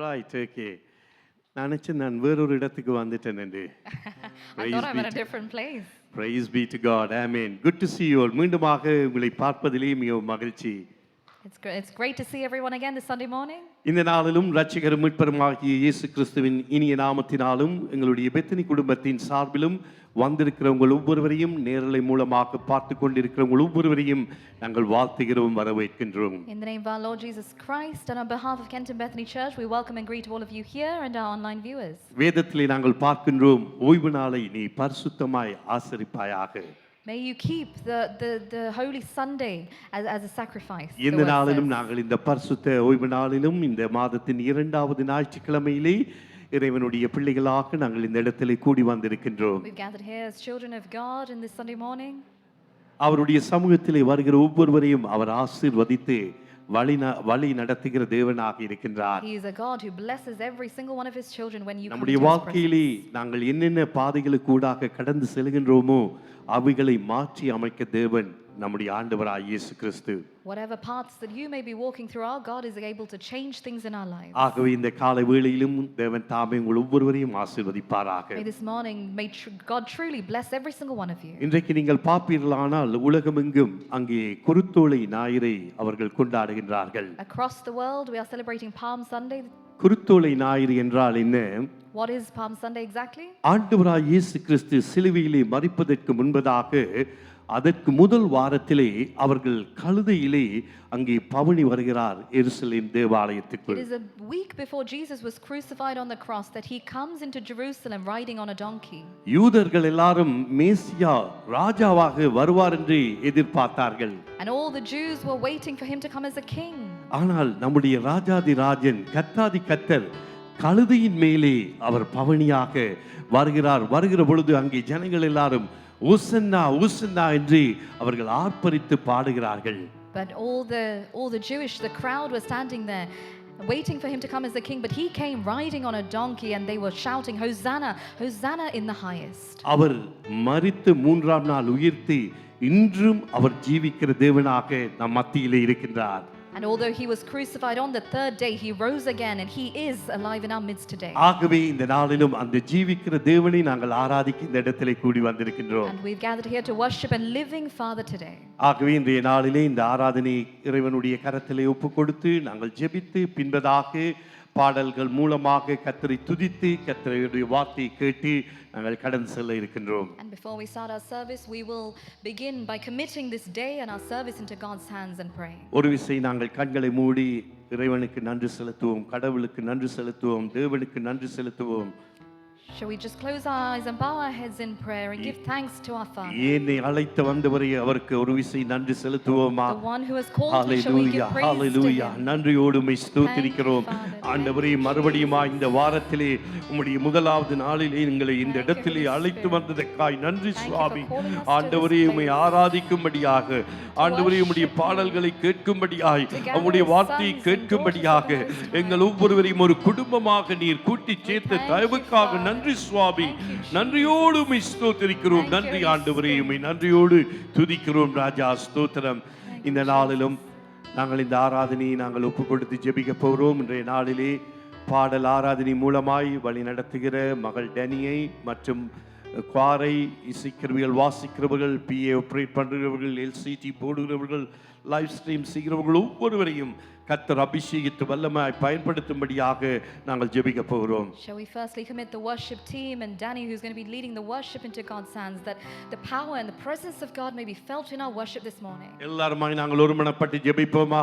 Right, okay. நினைச்சேன் நான் வேறொரு இடத்துக்கு வந்துட்டேன் என்று. I thought I'm in a different place. Praise be to God. Amen. Good to see you all. மீண்டுமாக உங்களை பார்ப்பதிலே மிகவும் மகிழ்ச்சி. It's great to see everyone again this Sunday morning. இந்த நாளிலும் இரட்சகரும் மீட்பருமாகிய இயேசு கிறிஸ்துவின் இனிய நாமத்தினாலும் எங்களுடைய பெத்தனி குடும்பத்தின் சார்பிலும் வந்திருக்கிறவங்க ஒவ்வொருவரையும் நேரலை மூலமாக பார்த்து கொண்டிருக்கிறவங்க ஒவ்வொருவரையும் நாங்கள் வாழ்த்துகிறோம், வரவேற்கின்றோம். In the name of our Lord Jesus Christ and on behalf of Kenton Bethany Church, we welcome and greet all of you here and our online viewers. வேதத்திலே நாங்கள் பார்க்கின்றோம், ஓய்வு நாளை நீ பரிசுத்தமாய் ஆசரிப்பாயாக. May you keep the Holy Sunday as a sacrifice. இந்த நாளிலும் நாங்கள் இந்த பரிசுத்த ஓய்வு நாளிலும் இந்த மாதத்தின் இரண்டாவது ஞாயிற்றுக்கிழமையிலே இறைவனுடைய பிள்ளைகளாக நாங்கள் இந்த இடத்திலே கூடி வந்திருக்கின்றோம். We've gathered here as children of God in this Sunday morning. அவருடைய சமூகத்திலே வருகிற ஒவ்வொருவரையும் அவர் ஆசீர்வதித்து வழி நடத்துகிற தேவனாக இருக்கின்றார். He is a God who blesses every single one of his children when you come to நம்முடைய வாழ்க்கையிலே நாங்கள் என்னென்ன பாதைகளுக்கு கூடாக கடந்து செல்கின்றோமோ அவைகளை மாற்றி அமைக்க தேவன் நம்முடைய ஆண்டவராகிய இயேசு கிறிஸ்து. Whatever paths that you may be walking through, our God is able to change things in our lives. ஆகவே இந்த காலை வேளையிலும் தேவன் தாமே உங்கள் ஒவ்வொருவரையும் ஆசீர்வதிப்பாராக. May this morning may God truly bless every single one of you. இன்றைக்கு நீங்கள் பார்ப்பீர்களானால் உலகமெங்கும் அங்கே குருத்தோலை ஞாயிறை அவர்கள் கொண்டாடுகின்றார்கள். Across the world we are celebrating Palm Sunday. குருத்தோலை ஞாயிறு என்றால் என்ன? What is Palm Sunday exactly? ஆண்டவராகிய இயேசு கிறிஸ்து சிலுவையிலே மரிப்பதற்கு முன்பதாக அதற்கு முதல் வாரத்திலே அவர்கள் கழுதையிலே அங்கே பவனி வருகிறார் எருசலேம் தேவாலயத்துக்கு. It is a week before Jesus was crucified on the cross that he comes into Jerusalem riding on a donkey. யூதர்கள் எல்லாரும் மேசியா ராஜாவாக வருவார் என்று எதிர்பார்த்தார்கள். And all the Jews were waiting for him to come as a king. ஆனால் நம்முடைய ராஜாதி ராஜன் கர்த்தாதி கர்த்தர் கழுதையின் மேலே அவர் பவனியாக வருகிற பொழுது அங்கே ஜனங்கள் எல்லாரும் ஊசன்னா ஊசன்னா என்று அவர்கள் ஆர்ப்பரித்து பாடுகிறார்கள். But all the Jewish, the crowd was standing there waiting for him to come as the king, but he came riding on a donkey and they were shouting Hosanna, Hosanna in the highest. அவர் மரித்து மூன்றாம் நாள் உயிர்த்து இன்றும் அவர் ஜீவிக்கிற தேவனாக நம் மத்தியிலே இருக்கின்றார். And although he was crucified on the third day, he rose again and he is alive in our midst today. ஆகவே இந்த நாளிலும் அந்த ஜீவிக்கிற தேவனை நாங்கள் ஆராதிக்க இந்த இடத்திலே கூடி வந்திருக்கின்றோம். And we've gathered here to worship a living Father today. ஆகவே இன்றைய நாளிலே இந்த ஆராதனை இறைவனுடைய கரத்திலே ஒப்புக்கொடுத்து நாங்கள் ஜெபித்து பின்பதாக பாடல்கள் மூலமாக கர்த்தரை துதித்து கர்த்தருடைய வார்த்தையை கேட்டு நாங்கள் கடந்து செல்ல இருக்கின்றோம். And before we start our service, we will begin by committing this day and our service into God's hands and pray. ஒரு விசை நாங்கள் கண்களை மூடி இறைவனுக்கு நன்றி செலுத்துவோம், கடவுளுக்கு நன்றி செலுத்துவோம், தேவனுக்கு நன்றி செலுத்துவோம். Shall we just close our eyes and bow our heads in prayer and give thanks to our Father? என்னை அழைத்து வந்தவரை அவருக்கு ஒரு விசை நன்றி செலுத்துவோமா? The one who has called me, shall we give praise to hallelujah. him? நன்றியோடு உம்மை ஸ்தோத்திரிக்கிறோம். ஆண்டவரே, மறுபடியும் இந்த வாரத்திலே உம்முடைய முதலாவது நாளிலே எங்களை இந்த இடத்திலே அழைத்து வந்ததற்காய் நன்றி சுவாமி. ஆண்டவரே, உம்மை ஆராதிக்கும்படியாக, ஆண்டவரே உம்முடைய பாடல்களை கேட்கும்படியாய், உம்முடைய வார்த்தையை கேட்கும்படியாக எங்கள் ஒவ்வொருவரையும் ஒரு குடும்பமாக நீர் கூட்டி சேர்த்த தயவுக்காக நன்றி சுவாமி. நன்றியோடு உம்மை ஸ்தோத்திரிக்கிறோம். நன்றி ஆண்டவரே, உம்மை நன்றியோடு துதிக்கிறோம் ராஜா. ஸ்தோத்திரம். இந்த நாளிலும் நாங்கள் இந்த ஆராதனையை நாங்கள் ஒப்பு கொடுத்து ஜெபிக்க போகிறோம். இன்றைய நாளிலே பாடல் ஆராதனை மூலமாய் வழி நடத்துகிற மகள் டேனியை மற்றும் குவாரை இசைக்கருவிகள் வாசிக்கிறவர்கள், பிஏ ஆப்ரேட் பண்ணுகிறவர்கள், எல்சிடி போடுகிறவர்கள், லைவ் ஸ்ட்ரீம் செய்கிறவர்கள் ஒவ்வொருவரையும் கர்த்தர் அபிஷேகித்து வல்லமாய் பயன்படுத்தும்படியாக நாங்கள் ஜெபிக்க போகிறோம். Shall we firstly commit the worship team and Danny, who's going to be leading the worship, into God's hands, that the power and the presence of God may be felt in our worship this morning. எல்லாருமாய் நாங்கள் ஒருமனப்பட்டு ஜெபிப்போமா?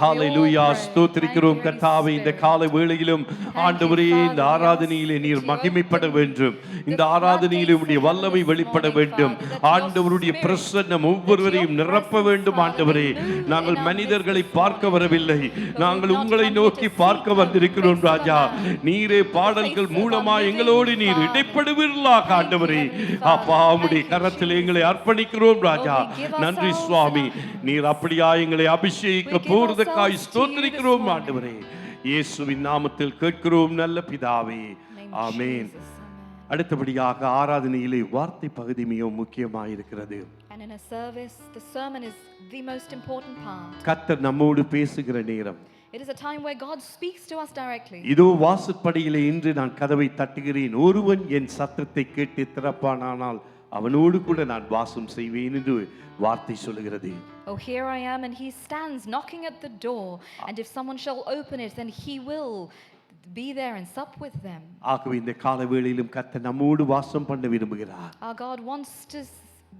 ஹalleluya. ஸ்தோத்திரிக்கிறோம் கர்த்தாவே. இந்த காலை வேளையிலும் ஆண்டவரே, இந்த ஆராதனையிலே நீர் மகிமைப்பட வேண்டும். இந்த ஆராதனையிலே உம்முடைய வல்லமை வெளிப்பட வேண்டும். ஆண்டவருடைய பிரசன்னம் ஒவ்வொருவரையும் நிரப்ப வேண்டும். ஆண்டவரே, நாங்கள் மனிதர்களை பார்க்க வரவில்லை, நாங்கள் உங்களை நோக்கி பார்க்க வந்திருக்கிறோம் ராஜா. நீரே பாடல்கள் மூலமாக எங்களோடு நீர் இடைப்படுவீர்களாக ஆண்டவரே. அப்பா, உம்முடைய கரத்தில் எங்களை அர்ப்பணிக்கிறோம் ராஜா. நன்றி சுவாமி. நீர் அப்படியா எங்களை அபிஷேகிக்க போறதுக்காய் ஸ்தோத்திரிக்கிறோம் ஆண்டவரே. இயேசுவின் நாமத்தில் கேட்கிறோம் நல்ல பிதாவே, ஆமென். அடுத்தபடியாக ஆராதனையிலே வார்த்தை பகுதி மிகவும் முக்கியமாக இருக்கிறது. And in a service, the sermon is the most important part. கர்த்தர் நம்மோடு பேசுகிற நேரம். It is a time where God speaks to us directly. இதோ வாசற்படியிலே இன்று நான் கதவை தட்டுகிறேன், ஒருவன் என் சத்தத்தை கேட்டு திறப்பானானால் அவனோடு கூட நான் வாசம் செய்வேன் என்று வார்த்தை சொல்கிறது. Oh, here I am, and he stands knocking at the door, and if someone shall open it, then he will be there and sup with them. ஆகவே இந்த கால வேளையிலும் கர்த்தர் நம்மோடு வாசம் பண்ண விரும்புகிறார். Our God wants to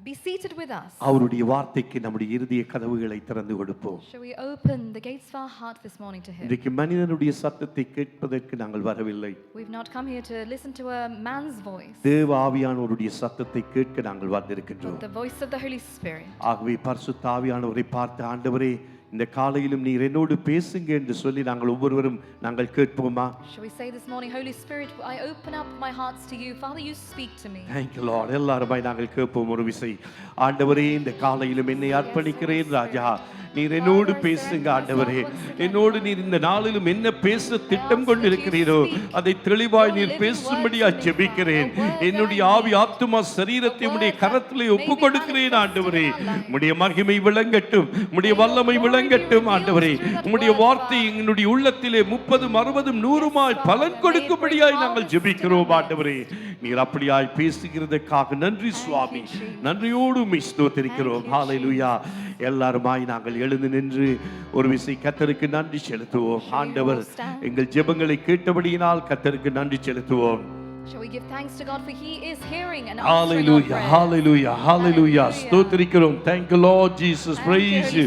be seated with us. அவருடைய வார்த்தைக்கு நம்முடைய இருதய கதவுகளை திறந்து கொடுப்போம். Shall we open the gates of our heart this morning to him? இன்றைக்கு மனிதனுடைய சத்தத்தை கேட்பதற்கு நாங்கள் வரவில்லை. We've not come here to listen to a man's voice, தேவ ஆவியானவருடைய சத்தத்தை கேட்க நாங்கள் வந்திருக்கின்றோம். but the voice of the Holy Spirit. ஆகவே பரிசுத்த ஆவியானவரை பார்த்து, ஆண்டவரே இந்த காலையிலும் நீர் என்னோடு பேசுங்க என்று சொல்லி நாங்கள் ஒவ்வொருவரும் நாங்கள் கேட்போமா? Shall we say this morning, Holy Spirit, I open up my hearts to you. Father, you speak to me. Thank you Lord. எல்லாருமாய் நாங்கள் கேட்போம் ஒரு விசை. ஆண்டவரே இந்த காலையிலும் என்னை அர்ப்பணிக்கிறேன் ராஜா, நீர் என்னோடு பேசுங்க ஆண்டவரே. என்னோடு நீர் இந்த நாளிலும் என்ன பேச திட்டம் கொண்டிருக்கிறீரோ அதை தெளிவாய் நீர் பேசும்படியா ஜெபிக்கிறேன். என்னுடைய ஆவி ஆத்துமா சரீரத்தை உம்முடைய கரத்திலே ஒப்பு கொடுக்கிறேன் ஆண்டவரே. உம்முடைய மகிமை விளங்கட்டும், உம்முடைய வல்லமை விளங்கட்டும் ஆண்டவரே. உம்முடைய வார்த்தை என்னுடைய உள்ளத்திலே 30, 60, 100 பலன் கொடுக்கும்படியாய் நாங்கள் ஜெபிக்கிறோம் ஆண்டவரே. நீர் அப்படியாய் பேசுகிறதற்காக நன்றி சுவாமி. நன்றியோடு உம்மை ஸ்தோத்திரிக்கிறோம். ஹalleluya. எல்லாருமாய் நாங்கள் எழுந்து நின்று ஒரு விசை கர்த்தருக்கு நன்றி செலுத்துவோம். ஆண்டவர் எங்கள் ஜெபங்களை கேட்டபடியினால் கர்த்தருக்கு நன்றி செலுத்துவோம். Shall we give thanks to God, for he is hearing and answering our Hallelujah, prayers. hallelujah, hallelujah. ஸ்தோத்திரிக்கிறோம். Thank you Lord Jesus. Praise you.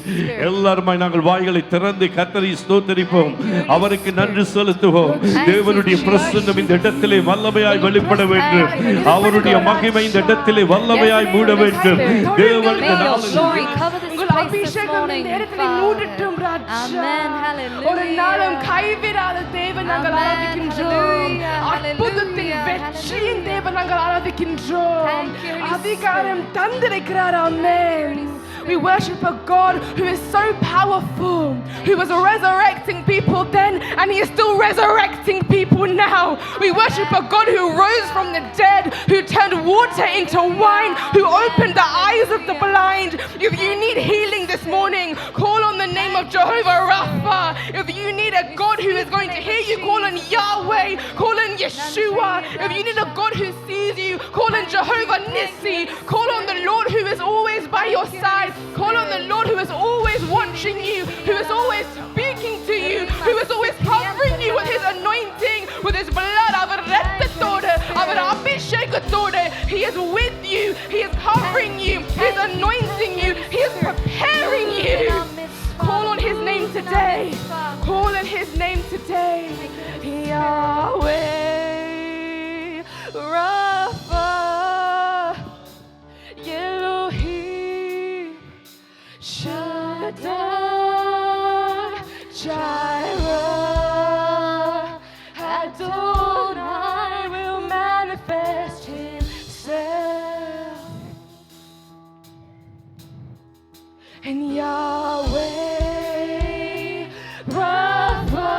எல்லாருமாய் நாங்கள் வாய்களை திறந்து கர்த்தரை ஸ்தோத்திரிப்போம். அவருக்கு நன்றி செலுத்துவோம். தேவனுடைய பிரசன்னம் இந்த இடத்திலே வல்லமையாய் வெளிப்பட வேண்டும். அவருடைய மகிமை இந்த இடத்திலே வல்லமையாய் மூட வேண்டும். தேவன் இந்த நாளில் அபிஷேகம் இந்த இடத்திலே மூடட்டும் ராஜா. Amen. Hallelujah. ஒரு நாளும் கைவிடாத தேவன் நாங்கள் ஆராதிக்கின்றோம். அற்புதத்தின் வெற்றியின் தேவன் நாங்கள் ஆராதிக்கின்றோம். அதிகாரம் தந்திருக்கிறார். ஆமென். We worship a God who is so powerful, who was resurrecting people then and he is still resurrecting people now. We worship a God who rose from the dead, who turned water into wine, who opened the eyes of the blind. If you need healing this morning, call on the name of Jehovah Rapha. If you need a God who is going to hear you, call on Yahweh, call on Yeshua. If you need a God who sees you, call on Jehovah Nissi. Call on the Lord who is always by your side. Call on the Lord who is always watching you, who is always speaking to you, who is always covering you with his anointing, with his blood. He is with you. He is covering you. He is anointing you. He is preparing you. Call on his name today. Call on his name today. Yahweh, Rapha, Elohim, Shaddai, Jireh, Adonai will manifest himself. And Yahweh, Rapha,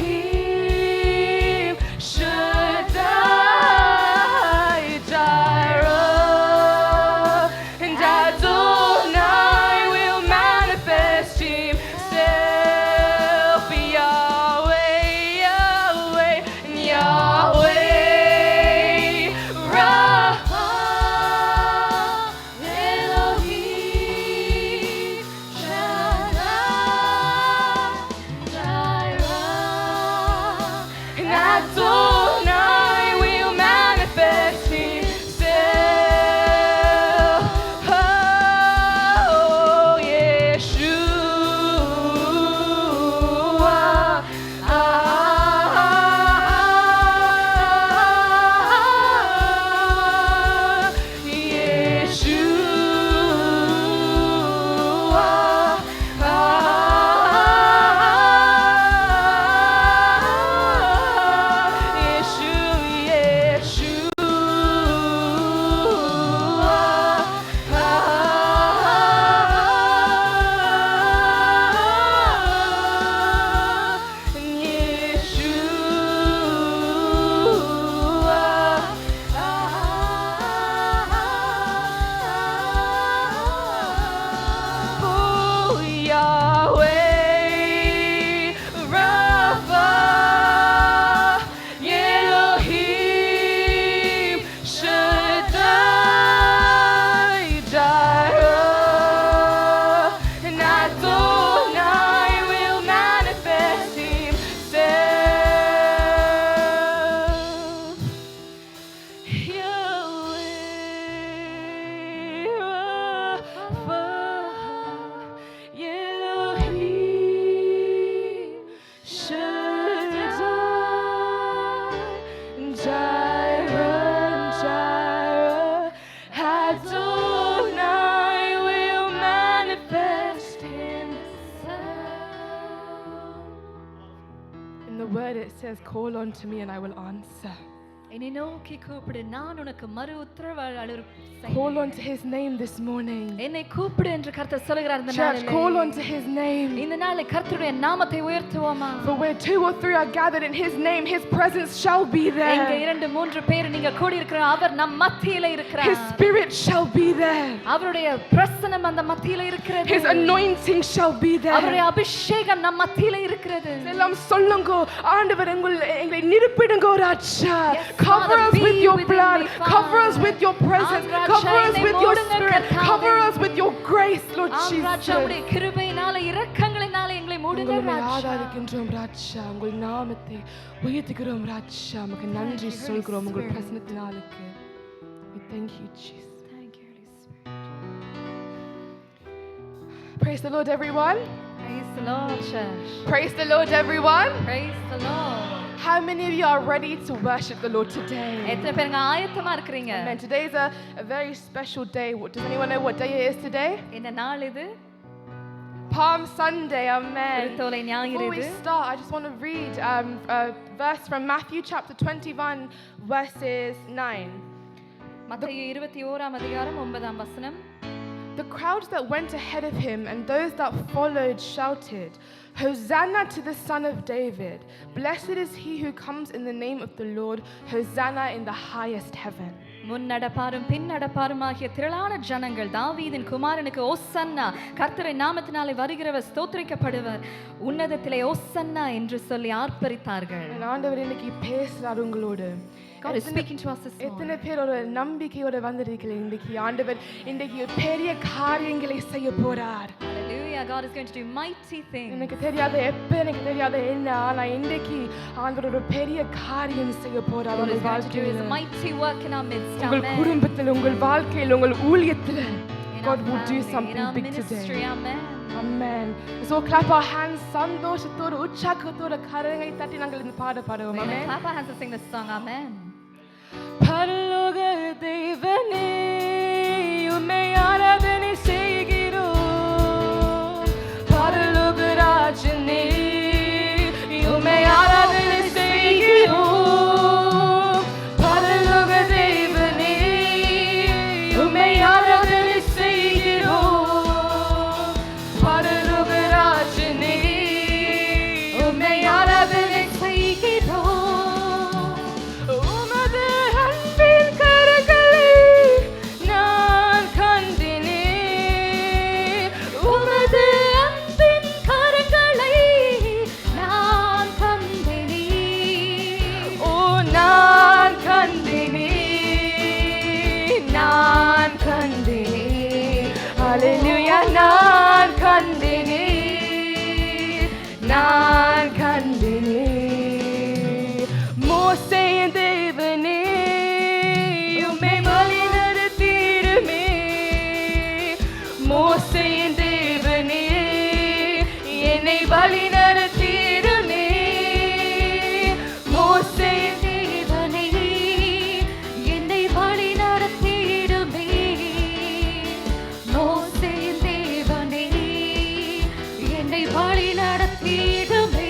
Elohim, Shaddai, Jireh, and Adonai will manifest himself. Yahweh, Yahweh, Yahweh, Rapha, Elohim, says, call on to me and I will answer. என்னை நோக்கி கூப்பிடு நான் உனக்கு மறு உத்தரவு Call on to his name this morning. என்னை கூப்பிடு என்று கர்த்தர் சொல்கிறார் இந்த Church, நாளிலே. call on to his name. இந்த நாளிலே கர்த்தருடைய நாமத்தை உயர்த்துவோமா? For where 2 or 3 are gathered in his name, his presence shall be எங்க there. 2-3 பேர் நீங்க கூடி இருக்கிற அவர் நம் மத்தியிலே இருக்கிறார். His spirit shall be there. அவருடைய பிரசன்னம் அந்த மத்தியிலே இருக்கிறது. His anointing shall be there. அவருடைய அபிஷேகம் நம் மத்தியிலே இருக்கிறது. எல்லாம் சொல்லுங்க ஆண்டவர் எங்களை நிரப்பிடுங்க ராஜா. Cover Father, us be with your within blood. me, Cover us Father. with your presence. Raja, Cover us என்னை with your மூடுங்க spirit. கர்த்தாவே. Cover us with your grace, Lord Jesus. ராஜா உம்முடைய கிருபையினாலே இரக்கங்களினாலே எங்களை மூடுங்க உங்களை ராஜா. ஆராதிக்கின்றோம் ராஜா. உங்கள் நாமத்தை உயர்த்துகிறோம் ராஜா. உமக்கு நன்றி சொல்கிறோம் உங்கள் பிரசன்னத்தினாலுக்கு. We thank you, Jesus. Thank you, Holy Spirit. Praise the Lord, everyone. Praise the Lord, church. Praise the Lord, everyone. Praise the Lord. How many of you are ready to worship the Lord today? எத்தனை பேருங்க ஆயத்தமா இருக்கிறீங்க? Amen. Today is a very special day. Does anyone know what day it is today? இந்த நாள் இது Palm Sunday. Amen. திருத்தோலை ஞாயிறு Before we இது. start, I just want to read a verse from Matthew chapter 21, verses 9. மத்தேயு 21ஆம் அதிகாரம் 9ஆம் வசனம். The crowds that went ahead of him and those that followed shouted, Hosanna to the Son of David. Blessed is he who comes in the name of the Lord. Hosanna in the highest heaven. முன்னடப்பாரும் பின்னடப்பாருமாகிய திரளான ஜனங்கள் தாவீதின் குமாரனுக்கு ஓசன்னா கர்த்தரின் நாமத்தினாலே வருகிறவர் ஸ்தோத்திரிக்கப்படுவர் உன்னதத்திலே ஓசன்னா என்று சொல்லி ஆர்ப்பரித்தார்கள். ஆண்டவர் இன்னைக்கு பேசுறார் உங்களோடு. God is speaking to us this morning. எத்தனை பேர் ஒரு நம்பிக்கையோட வந்திருக்கீங்க இன்னைக்கு ஆண்டவர் இன்னைக்கு பெரிய காரியங்களை செய்ய போறார். Hallelujah. God is going to do mighty things. எனக்கு தெரியாத எனக்கு தெரியாத என்ன ஆனா இன்னைக்கு ஆண்டவர் ஒரு பெரிய காரியம் செய்ய போறார் God is உங்கள் going to do his வாழ்க்கையில. mighty work in our midst. உங்கள் Amen. குடும்பத்தில் உங்கள் வாழ்க்கையில் உங்கள் ஊழியத்தில் In God our will do family, in something our big ministry. today. Amen. Amen. So clap our hands சந்தோஷத்தோட உற்சாகத்தோட கரங்களை தட்டி நாங்கள் இந்த பாட பாடுவோம். Amen. Amen. Clap our hands and sing this song. Amen. பரலோக தேவனே உம்மை ஆராதனை செய்கிறோம். பரலோக ராஜனே உம்மை ஆராதனை செய்கிறோம். பரலோக தேவனே உம்மை ஆராதனை செய்கிறோம். பரலோக ராஜனே உம்மை ஆராதனை செய்கிறோம். Hallelujah, நான் கண்டேனே, நான் கண்டேனே. மோசேயின் தேவனே உம்மை வழி நடத்திடுமே. மோசேயின் தேவனே என்னை வழி நடத்திடுமே. மோசேயின் தேவனே என்னை வழி நடத்திடுமே. மோசேயின் தேவனே என்னை வழி நடத்திடுமே.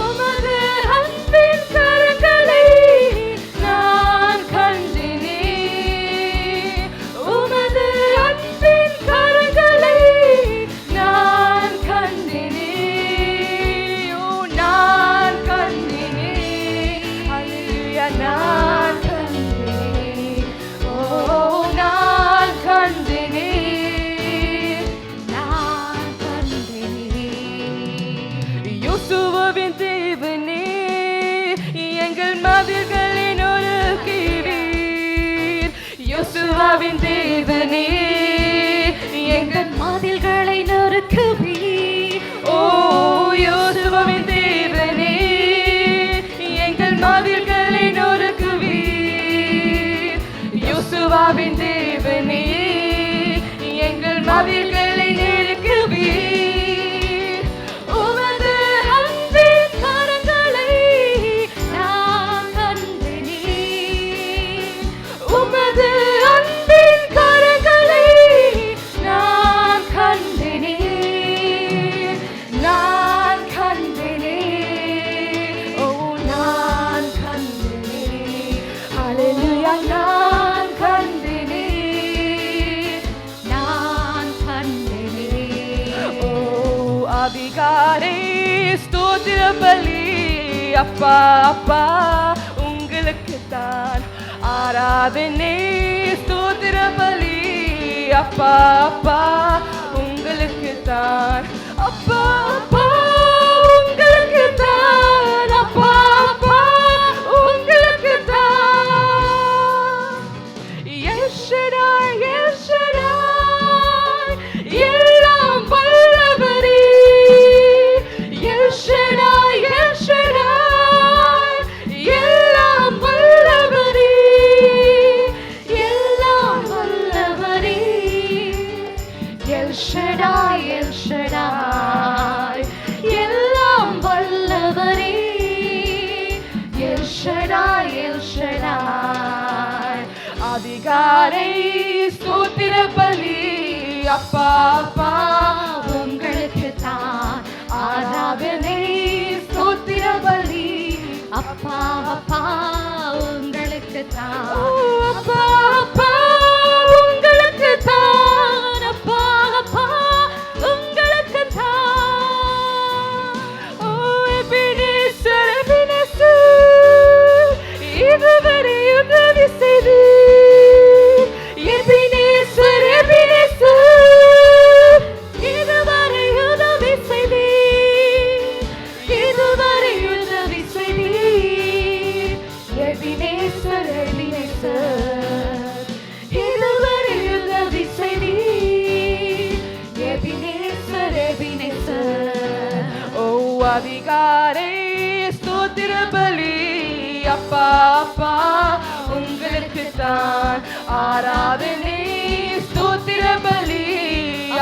உமது அன்பின் கரங்களை நான் கண்டேனே. உமது அன்பின் கரங்களை நான் கண்டேனே. ஓ நான் கண்டேனே. ஹல்லேலூயா நான் கண்டேனே. ஓ நான் கண்டேனே. நான் கண்டேனே. யோசுவாவின் தேவனே எங்கள் மதில்களை நொறுக்குவீர். யோசுவாவின் தேவனே எங்கள் மதில்களை நொறுக்குவீர். ஓ யோசுவாவின் தேவனே எங்கள் மதில்களை நொறுக்குவீர். யோசுவாவின் தேவனே எங்கள் மதில்களை நெருக்குவீர். உமது அன்பின் கரங்களை நான் கண்டேனே. உமது அன்பின் கரங்களை நான் கண்டேனே. நான் கண்டேனே. நேரடியாய் நான் கண்டேனே. ஓ அதிகாரே ஸ்தோத்திர பலி அப்பா அப்பா உங்களுக்கு தான் ஆராதனை. ஸ்தோத்திர பலி அப்பா அப்பா உங்களுக்கு தான். அப்பா அப்பா உங்களுக்கு தான். அப்பா அப்பா உங்களுக்கு தான். எல் ஷடாய் எல் ஷடாய் எல்லாம் வல்லவரே. எல் ஷடாய் எல் ஷடாய் எல்லாம் வல்லவரே. எல்லாம் வல்லவரே. எல் ஷடாய் எல் ஷடாய் எல்லாம் வல்லவரே. எல் ஷடாய் எல் ஷடாய் அதிகாரை ஸ்தோத்திர பலி அப்பா அப்பா உங்களுக்கு தான் ஆராதனை. ஸ்தோத்திர பலி அப்பா அப்பா உங்களுக்கு தான். அப்பா அப்பா உங்களுக்கு தான். அப்பா அப்பா உங்களுக்கு தான். ஓ எபினேசர் எபினேசர் இதுவரை உதவி செய்து. எபினேசர் எபினேசர் இதுவரை உதவி செய்து. இதுவரை உதவி செய்து. எபினேசர் எபினேசர் இதுவரை உதவி செய்து. எபினேசர் எபினேசர் ஓ அதிகாரே ஸ்தோத்திர பலி அப்பா அப்பா உங்களுக்கு தான் ஆராதனை. ஸ்தோத்திர பலி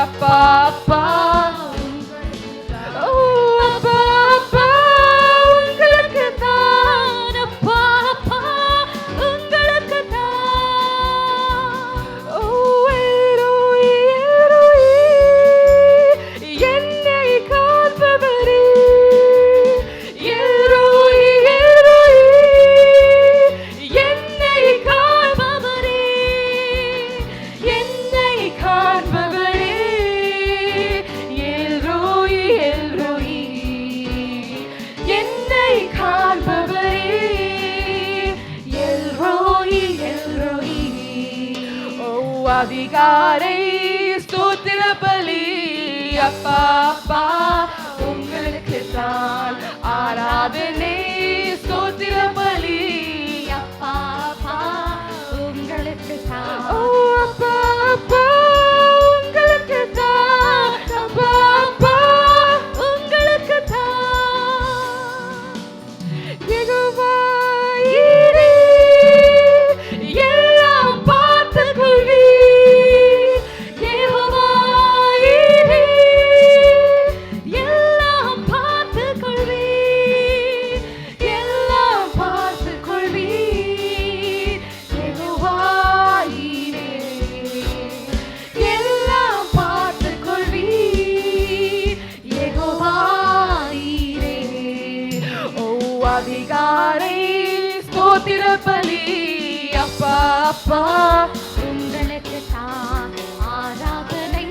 அப்பா அப்பா ஓ அப்பா அப்பா உங்களுக்கு தான். அப்பா அப்பா உங்களுக்கு தான். ஓ எரோயி எரோயி என்னை காப்பவரே. எரோயி எரோயி என்னை காப்பவரே. என்னை காப்பவரே. எரோயி எரோயி என்னை காப்பவரே. எரோயி எரோயி ஓ அதிகாரை ஸ்தோத்திர பலி அப்பா அப்பா உங்களுக்கு தான் ஆராதனை. ஸ்தோத்திர பலி அப்பா அப்பா உங்களுக்கு தான். ஓ அப்பா அப்பா உங்களுக்கு தான். அப்பா அப்பா உங்களுக்கு தான். யெகோவா ஈரே எல்லாம் பார்த்துக் கொள்வீர். யெகோவா ஈரே எல்லாம் பார்த்துக் கொள்வீர். எல்லாம் பார்த்துக் கொள்வீர். யெகோவா ஈரே எல்லாம் பார்த்துக் கொள்வீர். யெகோவா ஈரே ஓ அதிகாரை ஸ்தோத்திர பலி அப்பா அப்பா உங்களுக்கு தான் ஆராதனை.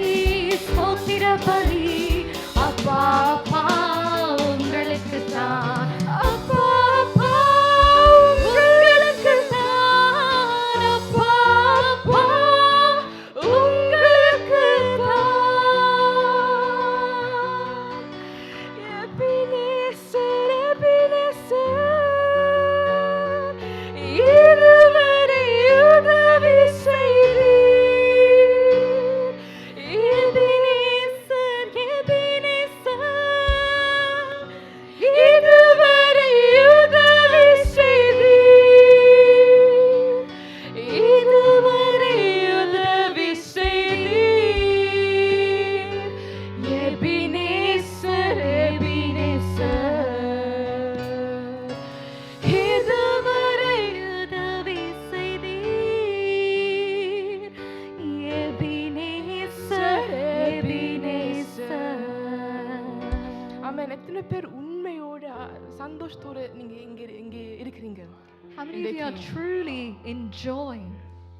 ஸ்தோத்திர பலி அப்பா அப்பா உங்களுக்கு தான். அப்பா அப்பா உங்களுக்கு தான். அப்பா அப்பா உங்களுக்கு தான். எபினேசர் எபினேசர் இதுவரை உதவி செய்தீர். எபினேசர் எபினேசர் இதுவரை உதவி செய்தீர். இதுவரை உதவி செய்தீர். எபினேசர் எபினேசர் இதுவரை உதவி செய்தீர். எபினேசர் எபினேசர் ஆமென். எத்தனை பேர் உண்மையோட சந்தோஷத்தோட நீங்க இங்க இங்க இருக்கிறீங்க? How many of we are King. truly in joy.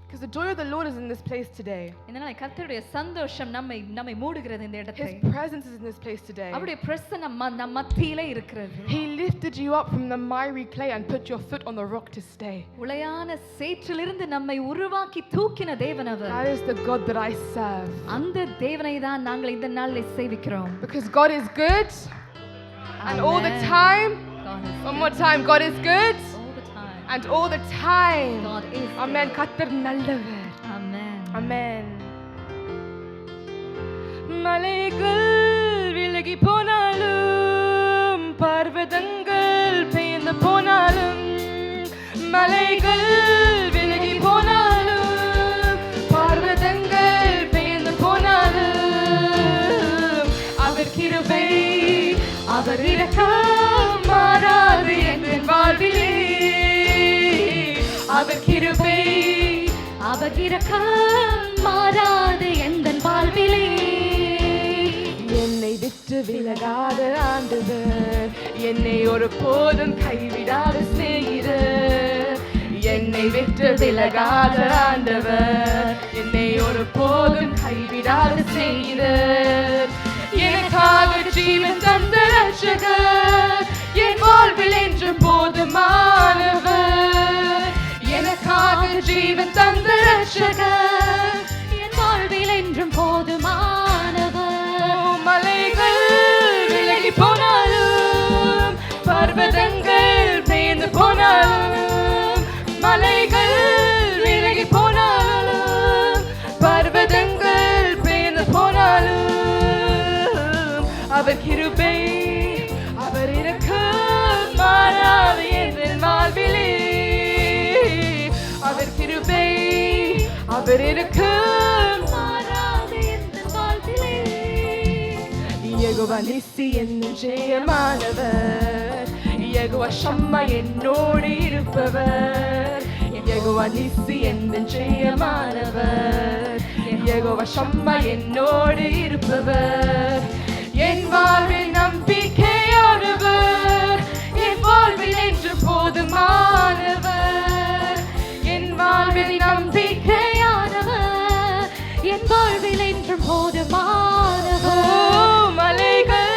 Because the joy of the Lord is in this place today. இந்த நாளில் கர்த்தருடைய சந்தோஷம் நம்மை மூடுகிறது இந்த இடத்தை. His presence is in this place today. அவருடைய பிரசன்னம் நம் மத்தியிலே இருக்கிறது. He lifted you up from the miry clay and put your foot on the rock to stay. உளையான சேற்றிலிருந்து நம்மை உருவாக்கி தூக்கின தேவன் அவர். That is the God that I serve. அந்த தேவனை தான் நாங்கள் இந்த நாளில் சேவிக்கிறோம். Because God is good and all the time. One more time, God is good and all the time. God is Amen. கர்த்தர் நல்லவர். Amen. Amen. மலைகள் விலகி போனாலும் பர்வதங்கள் பெயர்ந்து போனாலும் மலைகள் விலகி போனாலும் பர்வதங்கள் பெயர்ந்து போனாலும் அவர் கிருபை அவர் இரக்கம் மாறாது என் வாழ்விலே அவர் கிருபை அவர் இரக்கம் மாறாது எந்தன் வாழ்விலே என்னை விட்டு விலகாத ஆண்டவர் என்னை ஒரு போதும் கைவிடாத சிநேகிதர் என்னை விட்டு விலகாத ஆண்டவர் என்னை ஒரு போதும் கைவிடாத சிநேகிதர் எனக்காக ஜீவன் தந்த ரட்சகர் என் வாழ்வில் என்று போதுமானவர் எனக்காக ஜீவன் தந்த ரட்சகர் என் வாழ்வில் என்றும் போதுமானவர் மலைகள் விலகி போனாலும் பர்வதங்கள் பெயர்ந்து போனாலும் மலைகள் விலகி போனாலும் பர்வதங்கள் பெயர்ந்து போனாலும் அவர் கிருபை அவர் இரக்கம் மாறாது என் வாழ்விலே அவர் கிருபை அவர் இரக்கம் மாறாது என் வாழ்விலே யெகோவா நிசி என்னும் ஜெயமானவர் யெகோவா ஷம்மா என்னோடு இருப்பவர் யெகோவா நிசி என்னும் ஜெயமானவர் யெகோவா ஷம்மா என்னோடு இருப்பவர் என் வாழ்வில் நம்பிக்கையானவர் என் வாழ்வில் என்று போதுமானவர் என் வாழ்வில் நம்பிக்கையானவர் என் வாழ்வில் என்று போதுமானவர் மலைகள்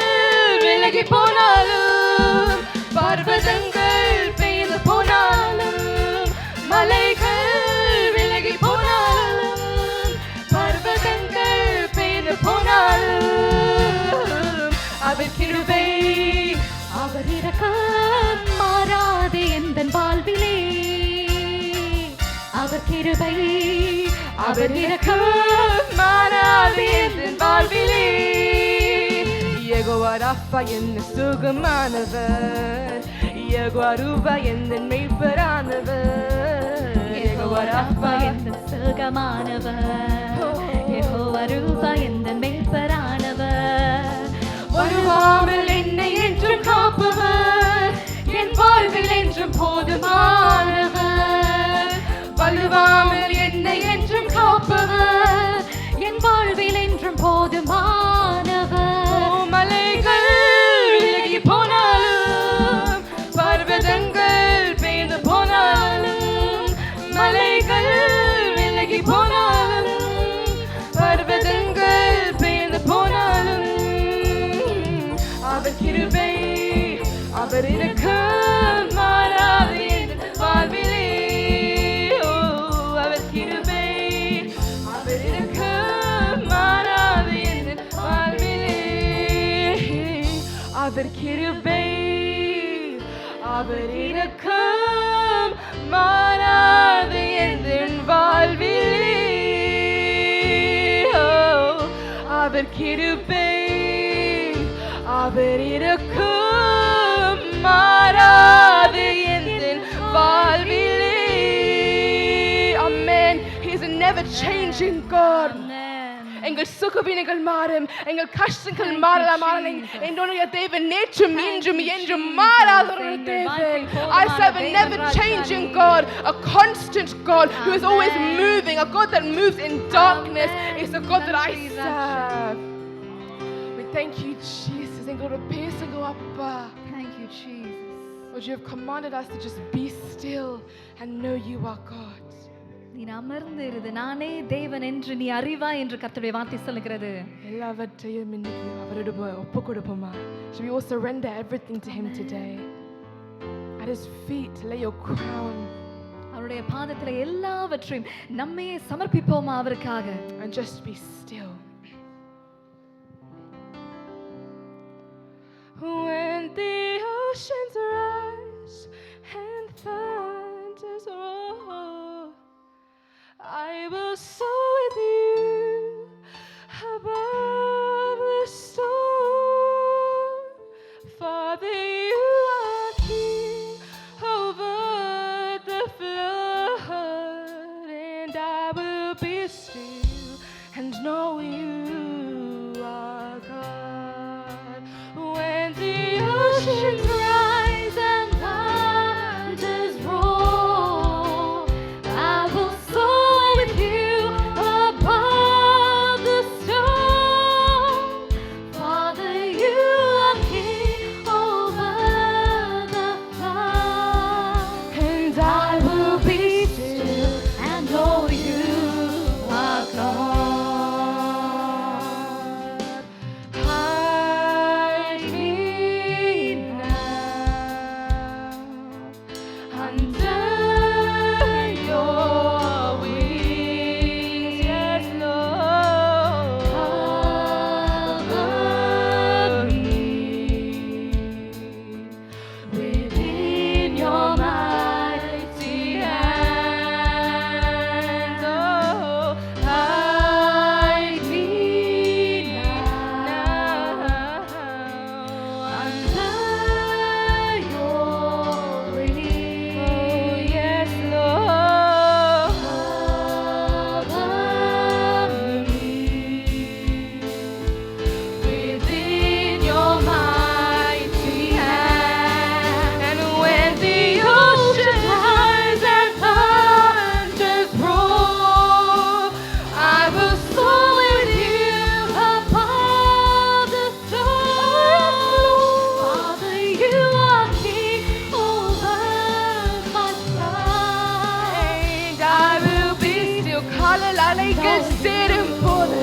விலகி போனாலும் பர்வதங்கள் பெய்து போனாலும் மலைகள் விலகி போனாலும் பர்வதங்கள் பெய்து போனாலும் அவர் கிருபை அவர் இரக்கம் மாறாது எந்தன் வாழ்விலே அவர் கிருபை அவர் இரக்கம் மாறாது எந்தன் வாழ்விலே யெகோவா ராஃபா என்ன சுகமானவர் யெகோவா ரூபா என்ன மெய்ப்பரானவர் யெகோவா ராஃபா என்ன சுகமானவர் யெகோவா ரூபா என்ன மெய்ப்பரானவர் வருவாமல் என்னை என்றும் காப்பவர் என் வாழ்வில் என்றும் போதுமானவர் வலுவாமல் என்னை என்றும் காப்பவர் என் வாழ்வில் என்றும் போதுமானவர் மலைகள் விலகி போனாலும் பர்வதங்கள் பெய்து போனாலும் மலைகள் விலகி போனாலும் பர்வதங்கள் பெய்து போனாலும் அவர் கிருபை அவர் இரக்கம் மாறாது என் வாழ்விலே அவர் கிருபை அவர் இரக்கம் மாறாது என் வாழ்விலே அவர் கிருபை அவர் இரக்கம் மாறாது என் வாழ்விலே அவர் கிருபை அவர் இரக்கம் மாறாது என் வாழ்விலே Amen. He is a never changing God. எங்கள் சுகவீனங்கள் மாறும் எங்கள் கஷ்டங்கள் மாறலாம் என்னுடைய தேவன் நேற்றும் இன்றும் என்றும் மாறாத ஒரு தேவன் I serve a never changing God, a constant God who is always moving, a God that moves in darkness. It's a God that I serve. We thank you, Jesus. எங்களோட பேசுங்க அப்பா. Thank you, Jesus. Lord, you have commanded us to just be still. still and know you are God. நீ அமர்ந்திரு, நானே தேவன் என்று நீ அறிவாய் என்று கர்த்தருடைய வார்த்தை சொல்லுகிறது. எல்லாவற்றையும் இன்னைக்கு அவரிடம் ஒப்புக்கொடுப்போமா? Should we all surrender everything to him today? At his feet lay your crown. அவருடைய பாதத்திலே எல்லாவற்றையும் நம்மையே சமர்ப்பிப்போமா அவருக்காக? And just be still. When the oceans rise and thunders roar, I will soar with you above the storm. Father, you are king over the flood, and I will be still and know you are God. When the oceans rise and thunders roar, I will soar with you above the storm. Father, you are king over the flood, and I will be still and know you are God. Hide me now under your wings, yes, Lord. Cover me within your mighty hands. Oh, hide me now under your wings. Oh, yes, Lord. Cover me within your mighty hand. And when the ocean rise and thunders roar, I will soar with you above the storm. Father, you are king over my life, and I will be still. கடல் அலைகள் சேரும் போது,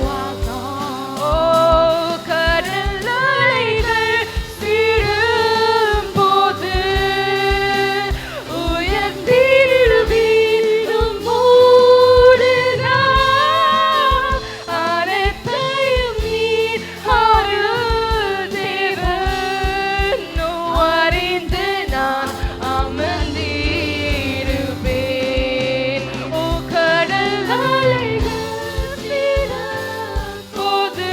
oh, கடல் அலைகள் சேரும் போது, உயர்ந்திடுவீர் உம்மோடு நான். அனைத்தையும் நீர் அருள் தேவன். அறிந்து நான் அமர்ந்திருப்பேன். ஓ, கடல் அலைகள் சேரும் போது,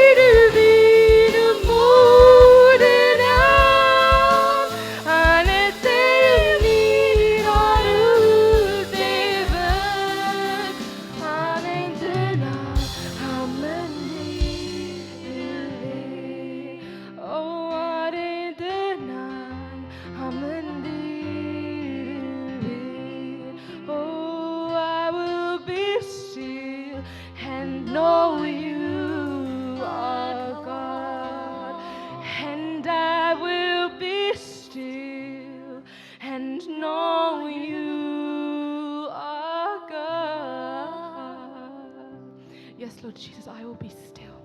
உயர்த்திடுவீர் உம்மோடு நான். அனைத்தையும் நீர் அருள் தேவன். அணைந்து நான் அமர்ந்திருப்பேன். ஓ, அணைந்து நான் அமர்ந்திருப்பேன். Oh, I will be still and know you are God. And I will be still and know you are God. Yes, Lord Jesus, I will be still.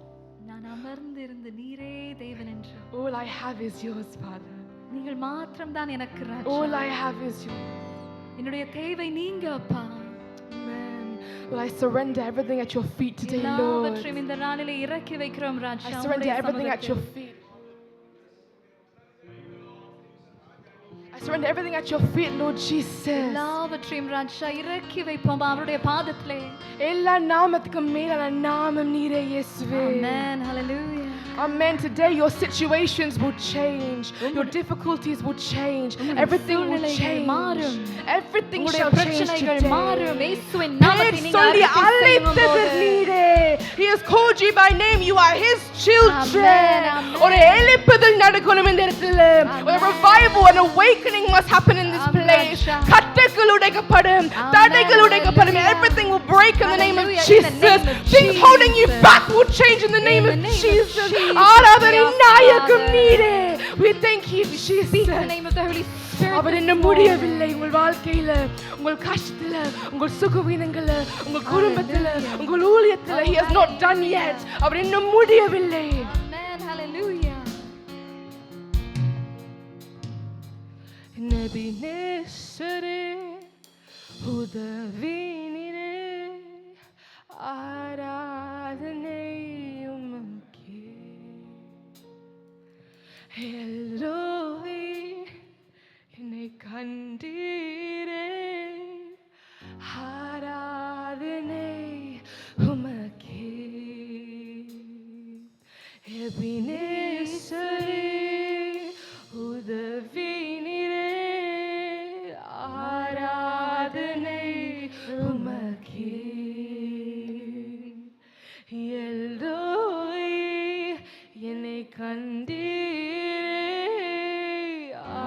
நான் அமர்ந்திருந்து நீரே தேவன் என்று. All I have is yours, Father. நீங்கள் மாத்திரம்தான் எனக்கு ராஜா. All I have is yours. என்னுடைய தேவை நீங்க அப்பா. Amen. Will I surrender everything at your feet today, Lord? எல்லாவற்றையும் இந்த நாளிலே இறக்கி வைக்கிறோம் ராஜா. I surrender everything at your feet. I surrender everything at your feet, Lord Jesus. எல்லாவற்றையும் ராஜா இறக்கி வைப்போம் அவருடைய பாதத்திலே. எல்லா நாமத்துக்கும் மேலான நாமம் நீரே இயேசுவே. Amen. Hallelujah. Amen. Today your situations will change. Your difficulties will change. Everything will change. Everything shall change today. பேர் சொல்லி அழைத்தது நீரே. He has called you by name. You are his children. ஒரு எழுப்புதல் நடக்கணும் இந்த இடத்துல. A revival and awakening must happen in this place. கட்டுகள் உடைக்கப்படும். தடைகள் உடைக்கப்படும். Everything will break in the name of Jesus. Things holding you back will change in the name of Jesus. ஆராதனை நாயகம் நீரே. We thank you, Speak the Jesus. name of the Holy Spirit. Our this இன்னும் morning. முடியவில்லை உங்கள் வாழ்க்கையில, உங்கள் கஷ்டத்துல, உங்கள் சுகவீனங்கள்ல, உங்கள் குடும்பத்துல, உங்கள் ஊழியத்துல. He has not done yet. அவர் இன்னும் முடியவில்லை. Amen. Hallelujah. நபிநேசரே உதவி நீரே, ஆராதனை உமக்கே. எல்லோவே என்னை கண்டீரே, ஆராதனை உமக்கே. எபினேசரே உதவி நீரே, ஆராதனை உமக்கே. எல்லோவே என்னை கண்டீரே,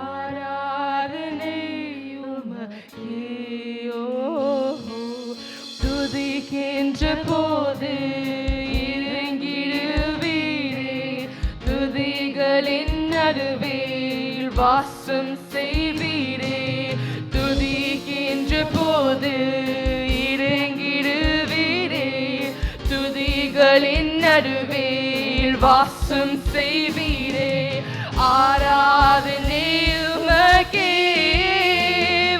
ஆராதனை உமக்கே. துதிக்கின்ற போது இறங்கிடுவீரே, துதிகளின் நடுவில் வாசம் செய்வீரே. துதிக்கின்ற போது இறங்கிடுவீரே, துதிகளின் நடுவில் வாசம் செய்வீரே. ஆராதனை உமக்கே.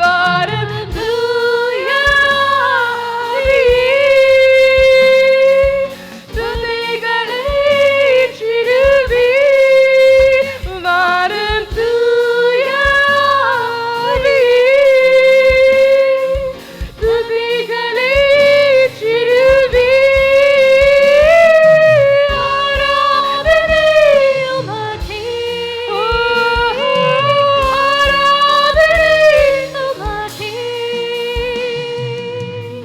வாரும் தூய ஆவியே, துதிகளை ஏற்றிடுவீர். வாரும் தூய ஆவியே, துதிகளை ஏற்றிடுவீர். ஆராதனை உமக்கே. ஆராதனை உமக்கே.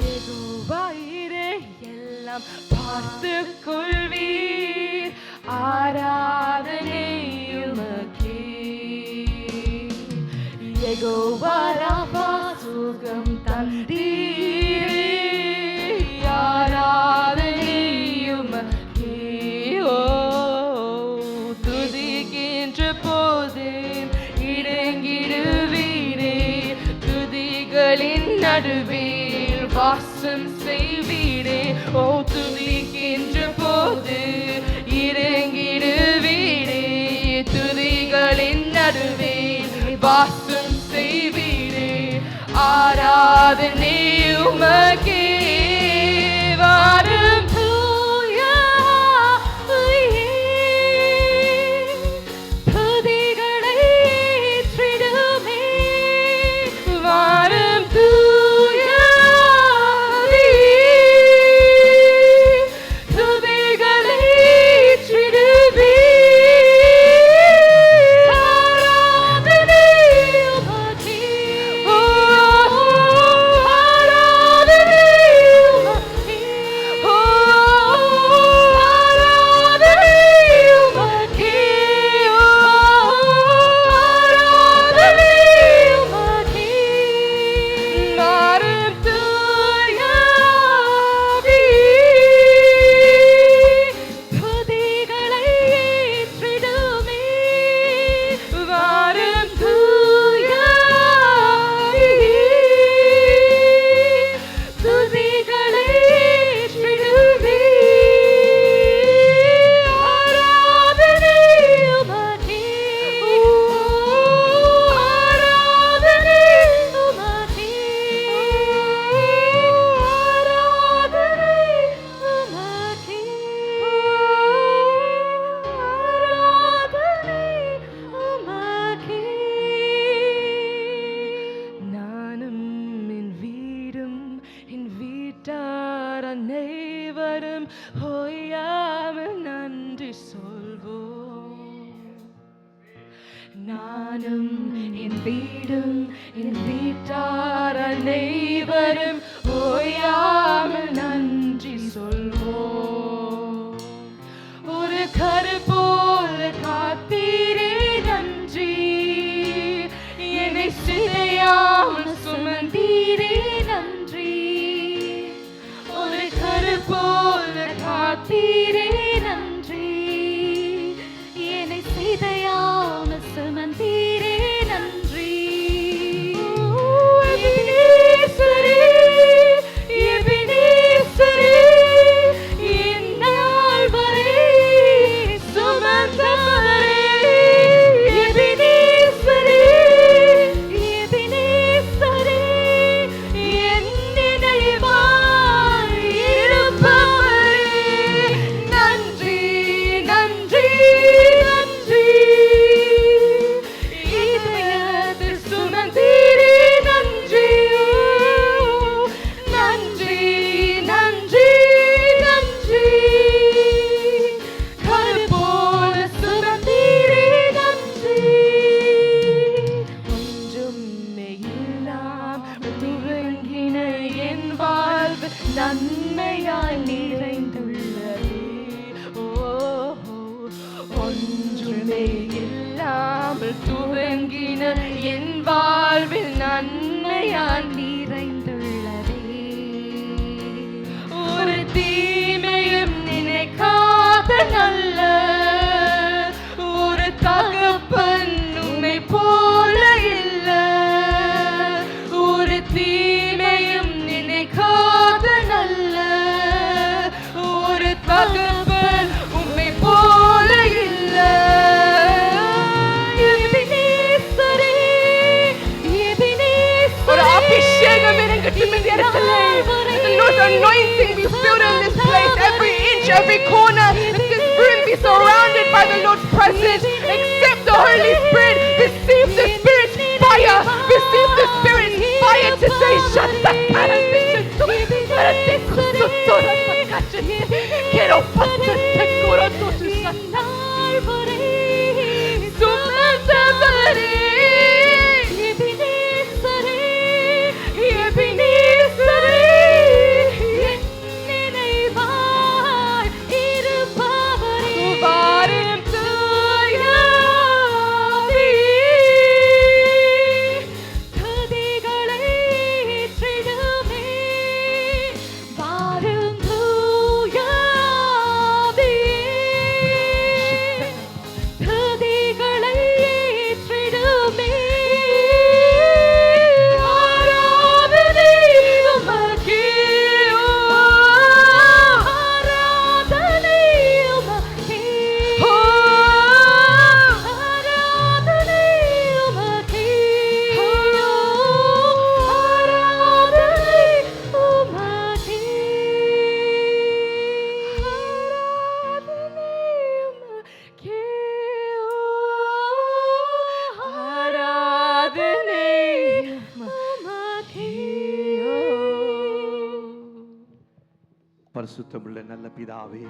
யெகோவாயிரே, எல்லாம் பார்த்துக் கொள்வீர். ஆராதனை உமக்கே. யெகோவா ராபா, சுகம் தந்தீரே. ஆராதனை உமக்கே. ஓ, துதிக்கின்ற போது இறங்கிடுவீரே, துதிகளின் நடுவில் வாசம் செய்வீரே. ஓ, துதிக்கின்ற போது இறங்கிடுவீரே, துதிகளின் நடுவில் வாசம் செய்வீரே. ஆராதனை உமக்கே. வாரும் தூய ஆவியே, துதிகளை ஏற்றிடுமே. வாரும் தூய ஆவியே, துதிகளை ஏற்றிடுமே. ஆராதனை உமக்கே. ஓ, ஆராதனை உமக்கே. ஓ, ஆராதனை உமக்கே. ஓ, ஆராதனை உமக்கே. வாரும் தூய ஆவியே, துதிகளை ஏற்றிடுமே. வாரும் தூய ஆவியே, துதிகளை ஏற்றிடுமே. ஆராதனை உமக்கே. ஆராதனை உமக்கே. ஆராதனை உமக்கே. ஆராதனை உமக்கே. நானும் என் வீடும் என் வீட்டார் அனைவரும் ஓயாமல் நன்றி சொல்வோம். நானும் என் வீடும் என் வீட்டார் அனைவரும் ஓயாமல் நன்றி சொல்வோம். ஒரு கரு போல காத்தீரே நன்றி, என்னை சிதையாமல் சுமந்தீரே நன்றி. ஒரு கரு போல காத்தீரே நன்றி, என்னை சிதையாமல் நன்மையாய் நிறைந்துள்ளதே. ஒன்றுமே இல்லாமல் துவங்கின என் வாழ்வில் நன்மையாய் நிறைந்துள்ளதே. ஒரு தீமையும் நினைக்காத நல்ல ஒரு தகப்பன் உம்மை போல இல்ல. ஒரு தீமையும் நினைக்காத நல்ல ஒரு தகப்பன் உம்மை போல இல்ல. எபினேசரே, எபினேசரே. ஒரு அபிஷேகம் இறங்கட்டும் இந்த இடத்திலே. The Lord's anointing be filled in this place. Every inch, every corner. Let this room be surrounded by the Lord's presence. Accept the Holy Spirit. Receive the Spirit's fire. Receive the Spirit's fire today. Quiero pasar te corazón tu பரிசுத்தமுள்ள நல்ல பிதாவே,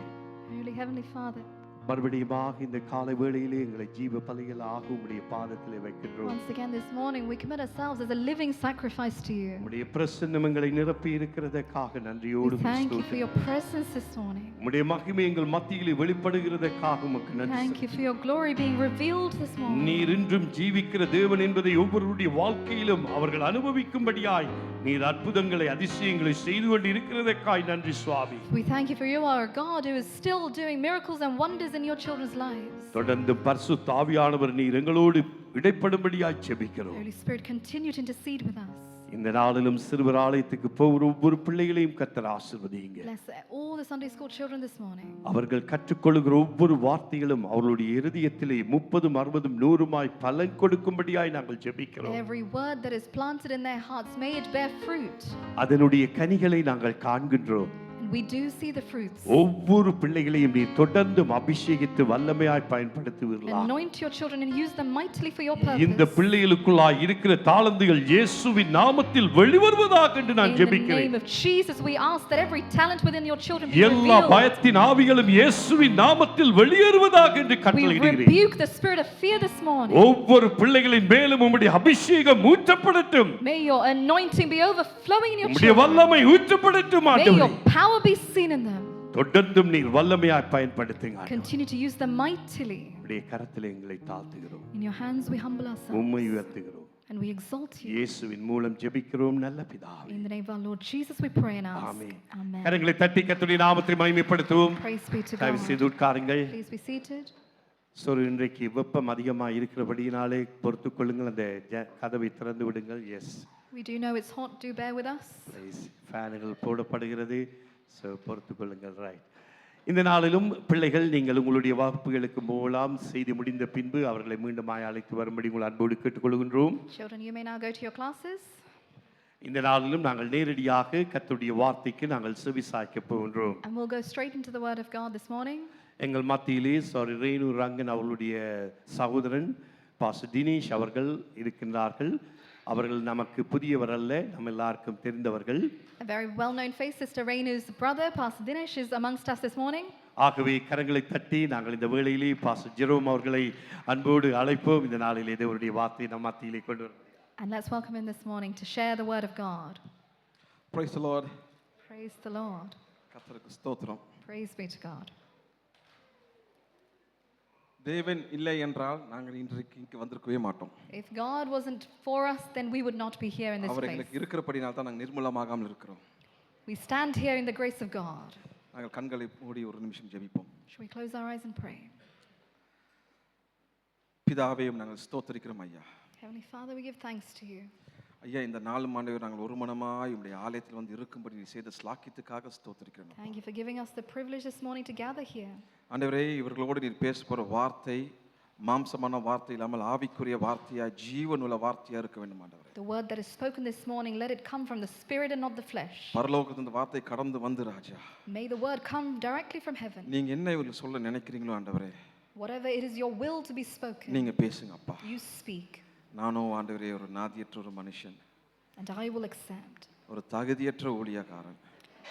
Holy Heavenly Father, மறுபடியுமாக இந்த காலை வேளையிலே எங்களை ஜீவ பலிகளாக உம்முடைய பாதத்திலே வைக்கின்றோம். once again this morning we commit ourselves as a living sacrifice to you. உம்முடைய பிரசன்னம் எங்களை நிரப்பி இருக்கிறதற்காக நன்றியோடு We thank you for your presence this morning. உம்முடைய மகிமை எங்கள் மத்தியிலே வெளிப்படுகிறதற்காக உமக்கு நன்றி. Thank you for your glory being revealed this morning. நீர் இன்றும் ஜீவிக்கிற தேவன் என்பதை ஒவ்வொருடைய வாழ்க்கையிலும் அவர்கள் அனுபவிக்கும்படியாய் நீர் அற்புதங்களை அதிசயங்களை செய்து கொண்டு இருக்கிறதற்காய் நன்றி சுவாமி. We thank you for you are a God who is still doing miracles and wonders in your children's lives. தொடர்ந்து பரிசுத்த ஆவியானவர் நீர் எங்களோடு இடைப்படும்படியாய் ஜெபிக்கிறோம். Holy Spirit, continue to intercede with us. இந்த நாளிலும் சிறுவர் ஆலயத்துக்கு போகிற ஒவ்வொரு பிள்ளைகளையும் கர்த்தர் ஆசீர்வதியுங்க. Bless all the Sunday school children this morning. அவர்கள் கற்றுக்கொள்கிற ஒவ்வொரு வார்த்தைகளும் அவர்களுடைய இருதயத்திலே 30, 60, 100 பலன் கொடுக்கும்படியாய் நாங்கள் ஜெபிக்கிறோம். Every word that is planted in their hearts, may it bear fruit. அதனுடைய கனிகளை நாங்கள் காண்கின்றோம். And we do see the fruits. ஒவ்வொரு பிள்ளைகளையும் நீ தொடர்ந்து அபிஷேகித்து வல்லமையாய் பயன்படுத்துவீர்களாக. Anoint your children and use them mightily for your இந்த purpose. பிள்ளைகளுக்குள்ளாய் இருக்கிற தாளந்துகள் இயேசுவின் நாமத்தில் வெளிவருவதாக என்று நான் In the ஜெபிக்கிறேன். name of Jesus, we ask that every talent within your children be எல்லா revealed. பயத்தின் ஆவிகளும் இயேசுவின் நாமத்தில் வெளியேறுவதாக என்று We கட்டளையிடுகிறேன். rebuke the spirit of fear this morning. ஒவ்வொரு பிள்ளைகளின் மேலும் உம்முடைய அபிஷேகம் ஊற்றப்படட்டும். May your anointing be overflowing in your உம்முடைய children. வல்லமை ஊற்றப்படட்டும் May ஆண்டவரே. your power be seen in them. தொடர்ந்தும் நீர் வல்லமையாய் பயன்படுத்துங்க. Continue to use them mightily. உம்முடைய கரத்திலே எங்களை தாழ்த்துகிறோம். In your hands we humble ourselves. உம்மை உயர்த்துகிறோம். And we exalt you. இயேசுவின் மூலம் ஜெபிக்கிறோம் நல்ல பிதாவே. In the name of our Lord Jesus we pray and ask. Amen. Amen. கரங்களை தட்டி கர்த்தருடைய நாமத்தை மகிமைப்படுத்துவோம். Praise be to தயவு God. செய்து உட்காருங்கள். Please be seated. இன்றைக்கு வெப்பம் அதிகமாக இருக்கிறபடியினாலே பொறுத்துக் கொள்ளுங்கள். அந்த கதவை திறந்து விடுங்கள். Yes, We do know it's hot. Do bear with us. ஃபேனுகள் போடப்படுகிறது. பொறுத்துக் கொள்ளுங்கள். ரைட். இந்த நாளிலும் பிள்ளைகள் நீங்கள் உங்களுடைய வகுப்புகளுக்கு போகலாம். செய்தி முடிந்த பின்பு அவர்களை மீண்டும் அழைத்து வரும்படி உங்கள் அன்போடு கேட்டுக்கொள்கின்றோம். Children, you may now go to your classes. இந்த நாளிலும் நாங்கள் நேரடியாக கர்த்தருடைய வார்த்தைக்கு நாங்கள் செவிசாய்க்க போகின்றோம். And we'll go straight into the word of God this morning. எங்கள் மத்தியிலே ரேணு ரங்கன் அவர்களுடைய சகோதரன் பாஸ்டர் தினேஷ் அவர்கள் இருக்கின்றார்கள். அவர்கள் நமக்கு புதியவர் அல்ல, நம்ம எல்லாருக்கும் தெரிந்தவர்கள். A very well-known face, Sister Renu's brother, Pastor Dinesh, is amongst us this morning. ஆகவே கரங்களை தட்டி நாங்கள் இந்த வேளையிலே பாஸ்டர் ஜெரோம் அவர்களை அன்போடு அழைப்போம். இந்த நாளிலே தேவனுடைய வார்த்தையை நம் மத்தியிலே கொண்டு வரும். And let's welcome him this morning to share the word of God. Praise the Lord. Praise the Lord. கர்த்தருக்கு ஸ்தோத்திரம். Praise be to God. தேவன் இல்லை என்றால் நாங்கள் இன்றைக்கு இங்கு வந்திருக்கவே மாட்டோம். If God wasn't for us, then we would not be here in this our place. எங்களுக்கு இருக்கிறபடியால் தான் நாங்கள் நிர்மூலமாகாமல் இருக்கிறோம். We stand here in the grace of God. நாங்கள் கண்களை மூடி ஒரு நிமிஷம் ஜெபிப்போம். Shall we close our eyes and pray? பிதாவேயும் நாங்கள் ஸ்தோத்திரிக்கிறோம் ஐயா. Heavenly Father, we give thanks to you. ஐயா, இந்த 4 ஆண்டுகள் நாங்கள் ஒரு மனமாய் உம்முடைய ஆலயத்தில் வந்து இருக்கும்படி நீ செய்த ஸ்லாக்கியத்துக்காக ஸ்தோத்திரிக்கிறோம். Thank you for giving us the privilege this morning to gather here. ஆண்டவரே, இவர்களோடு நீர் பேச போற வார்த்தை மாம்சமான வார்த்தை இல்லாமல் ஆவிக்குரிய வார்த்தையா ஜீவனுள்ள வார்த்தையா இருக்க வேண்டும் ஆண்டவரே. The word that is spoken this morning, let it come from the spirit and not the flesh. பரலோகத்திலிருந்து இந்த வார்த்தை கடந்து வந்து ராஜா. May the word come directly from heaven. நீங்க என்ன இவங்களுக்கு சொல்ல நினைக்கிறீங்களோ ஆண்டவரே, Whatever it is your will to be spoken, நீங்க பேசுங்க அப்பா. you speak. நானும் ஆண்டவரே ஒரு நாதியற்ற ஒரு மனுஷன், And I will accept. ஒரு தகுதியற்ற ஊழியக்காரன்.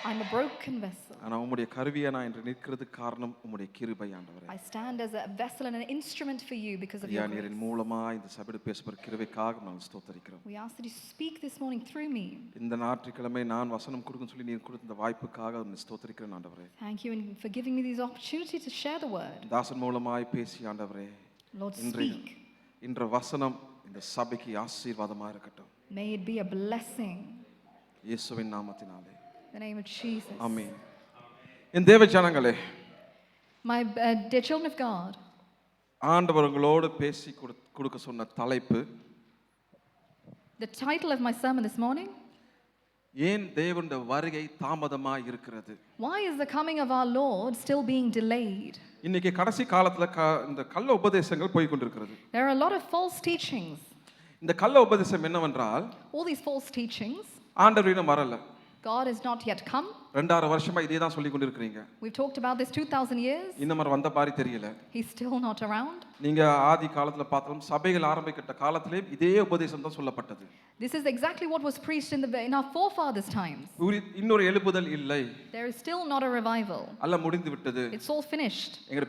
I'm a broken vessel. ஆனா உம்முடைய கருவியா நான் இன்று நிற்கிறதுக்கு காரணம் உம்முடைய கிருபை ஆண்டவரே. I stand as a vessel and an instrument for you because of ஐயா, your நீரின் grace. மூலமா இந்த சபையோடு பேசுகிற கிருபைக்காக நான் ஸ்தோத்திரிக்கிறோம். We ask that you speak this morning through me. இந்த ஞாயிற்றுக்கிழமை நான் வசனம் கொடுக்கணும்னு சொல்லி நீர் கொடுத்த இந்த வாய்ப்புக்காக நான் ஸ்தோத்திரிக்கிறேன் ஆண்டவரே. Thank you for giving me this opportunity to share the word. தாசன் மூலமாய் பேசி ஆண்டவரே, Lord, இன்றைய speak. இன்ற வசனம் இந்த சபைக்கு ஆசீர்வாதமா இருக்கட்டும். May it be a blessing. இயேசுவின் நாமத்தினாலே. In the name of Jesus. ஆமென். என் தேவ ஜனங்களே, My dear children of God, ஆண்டவர் உங்களோடு பேசி கொடுக்க சொன்ன தலைப்பு, the title of my sermon this morning, ஏன் தேவனுடைய வருகை தாமதமாக இருக்கிறது? why is the coming of our Lord still being delayed? இன்னைக்கு கடைசி காலத்துல இந்த கள்ள உபதேசங்கள் போய் கொண்டிருக்கிறது. There are a lot of false teachings. இந்த கள்ள உபதேசம் என்னவென்றால், All these false teachings, ஆண்டவர் இன்னும் வரல, God has not yet come. 2000 வருஷமா இதே தான் சொல்லி கொண்டிருக்கிறீங்க. We've talked about this 2000 years. இன்னும் அவர் வந்த மாதிரி தெரியல. He's still not around. நீங்க ஆதி காலத்துல பார்த்தாலும் சபைகள் ஆரம்பிக்கிட்ட காலத்திலே இதே உபதேசம் தான் சொல்லப்பட்டது. This is exactly what was preached in our forefathers' times. இன்னொரு எழுப்புதல் இல்லை, There is still not a revival. அல்ல முடிந்து விட்டது. It's all finished. எங்க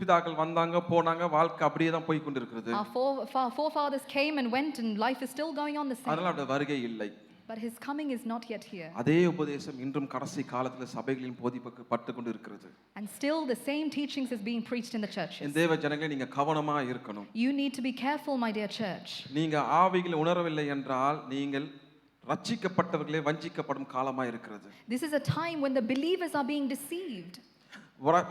பிதாக்கள் வந்தாங்க போனாங்க, வாழ்க்கை அப்படியே தான் போய் கொண்டிருக்கிறது. Our forefathers came and went and life is still going on the same. அதனால அவருடைய வருகை இல்லை. But his coming is not yet here. அதே உபதேசம் இன்றும் கடைசி காலத்துல சபைகளில் போதிக்கப்பட்டு கொண்டு இருக்கிறது. And still the same teachings is being preached in the churches. என் தேவ ஜனங்களே, நீங்க கவனமா இருக்கணும். You need to be careful, my dear church. நீங்க ஆவிகளை உணரவில்லை என்றால் நீங்கள் ரட்சிக்கப்பட்டவர்களே வஞ்சிக்கப்படும் காலமா இருக்கிறது. This is a time when the believers are being deceived.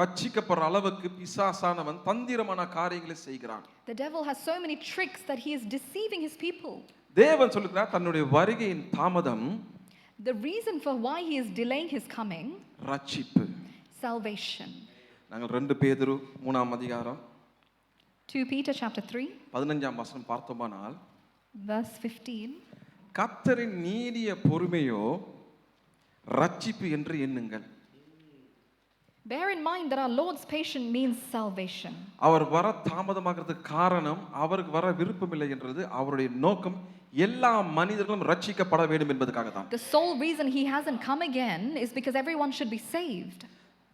ரட்சிக்கப்படுற அளவுக்கு பிசாசானவன் தந்திரமான காரியங்களை செய்கிறான். The devil has so many tricks that he is deceiving his people. தேவன் சொல்லுகிறார் தன்னுடைய வருகையின் தாமதம், The reason for why he is delaying his coming, ரட்சிப்பு. salvation. நாங்கள் 2 பேதுரு 3ஆம் அதிகாரம் 2 Peter chapter 3, 15ஆம் வசனம் பார்த்தோமானால், verse 15. கர்த்தரின் நீடிய பொறுமையோ ரட்சிப்பு என்று எண்ணுங்கள். Bear in mind that our Lord's patience means salvation. அவர் வர தாமதமாகிறதுக்கு காரணம் அவருக்கு வர விருப்பமில்லை என்றது அவருடைய நோக்கம் எல்லா மனிதர்களும் ரட்சிக்கப்பட வேண்டும் என்பதற்காக தான். The sole reason he hasn't come again is because everyone should be saved.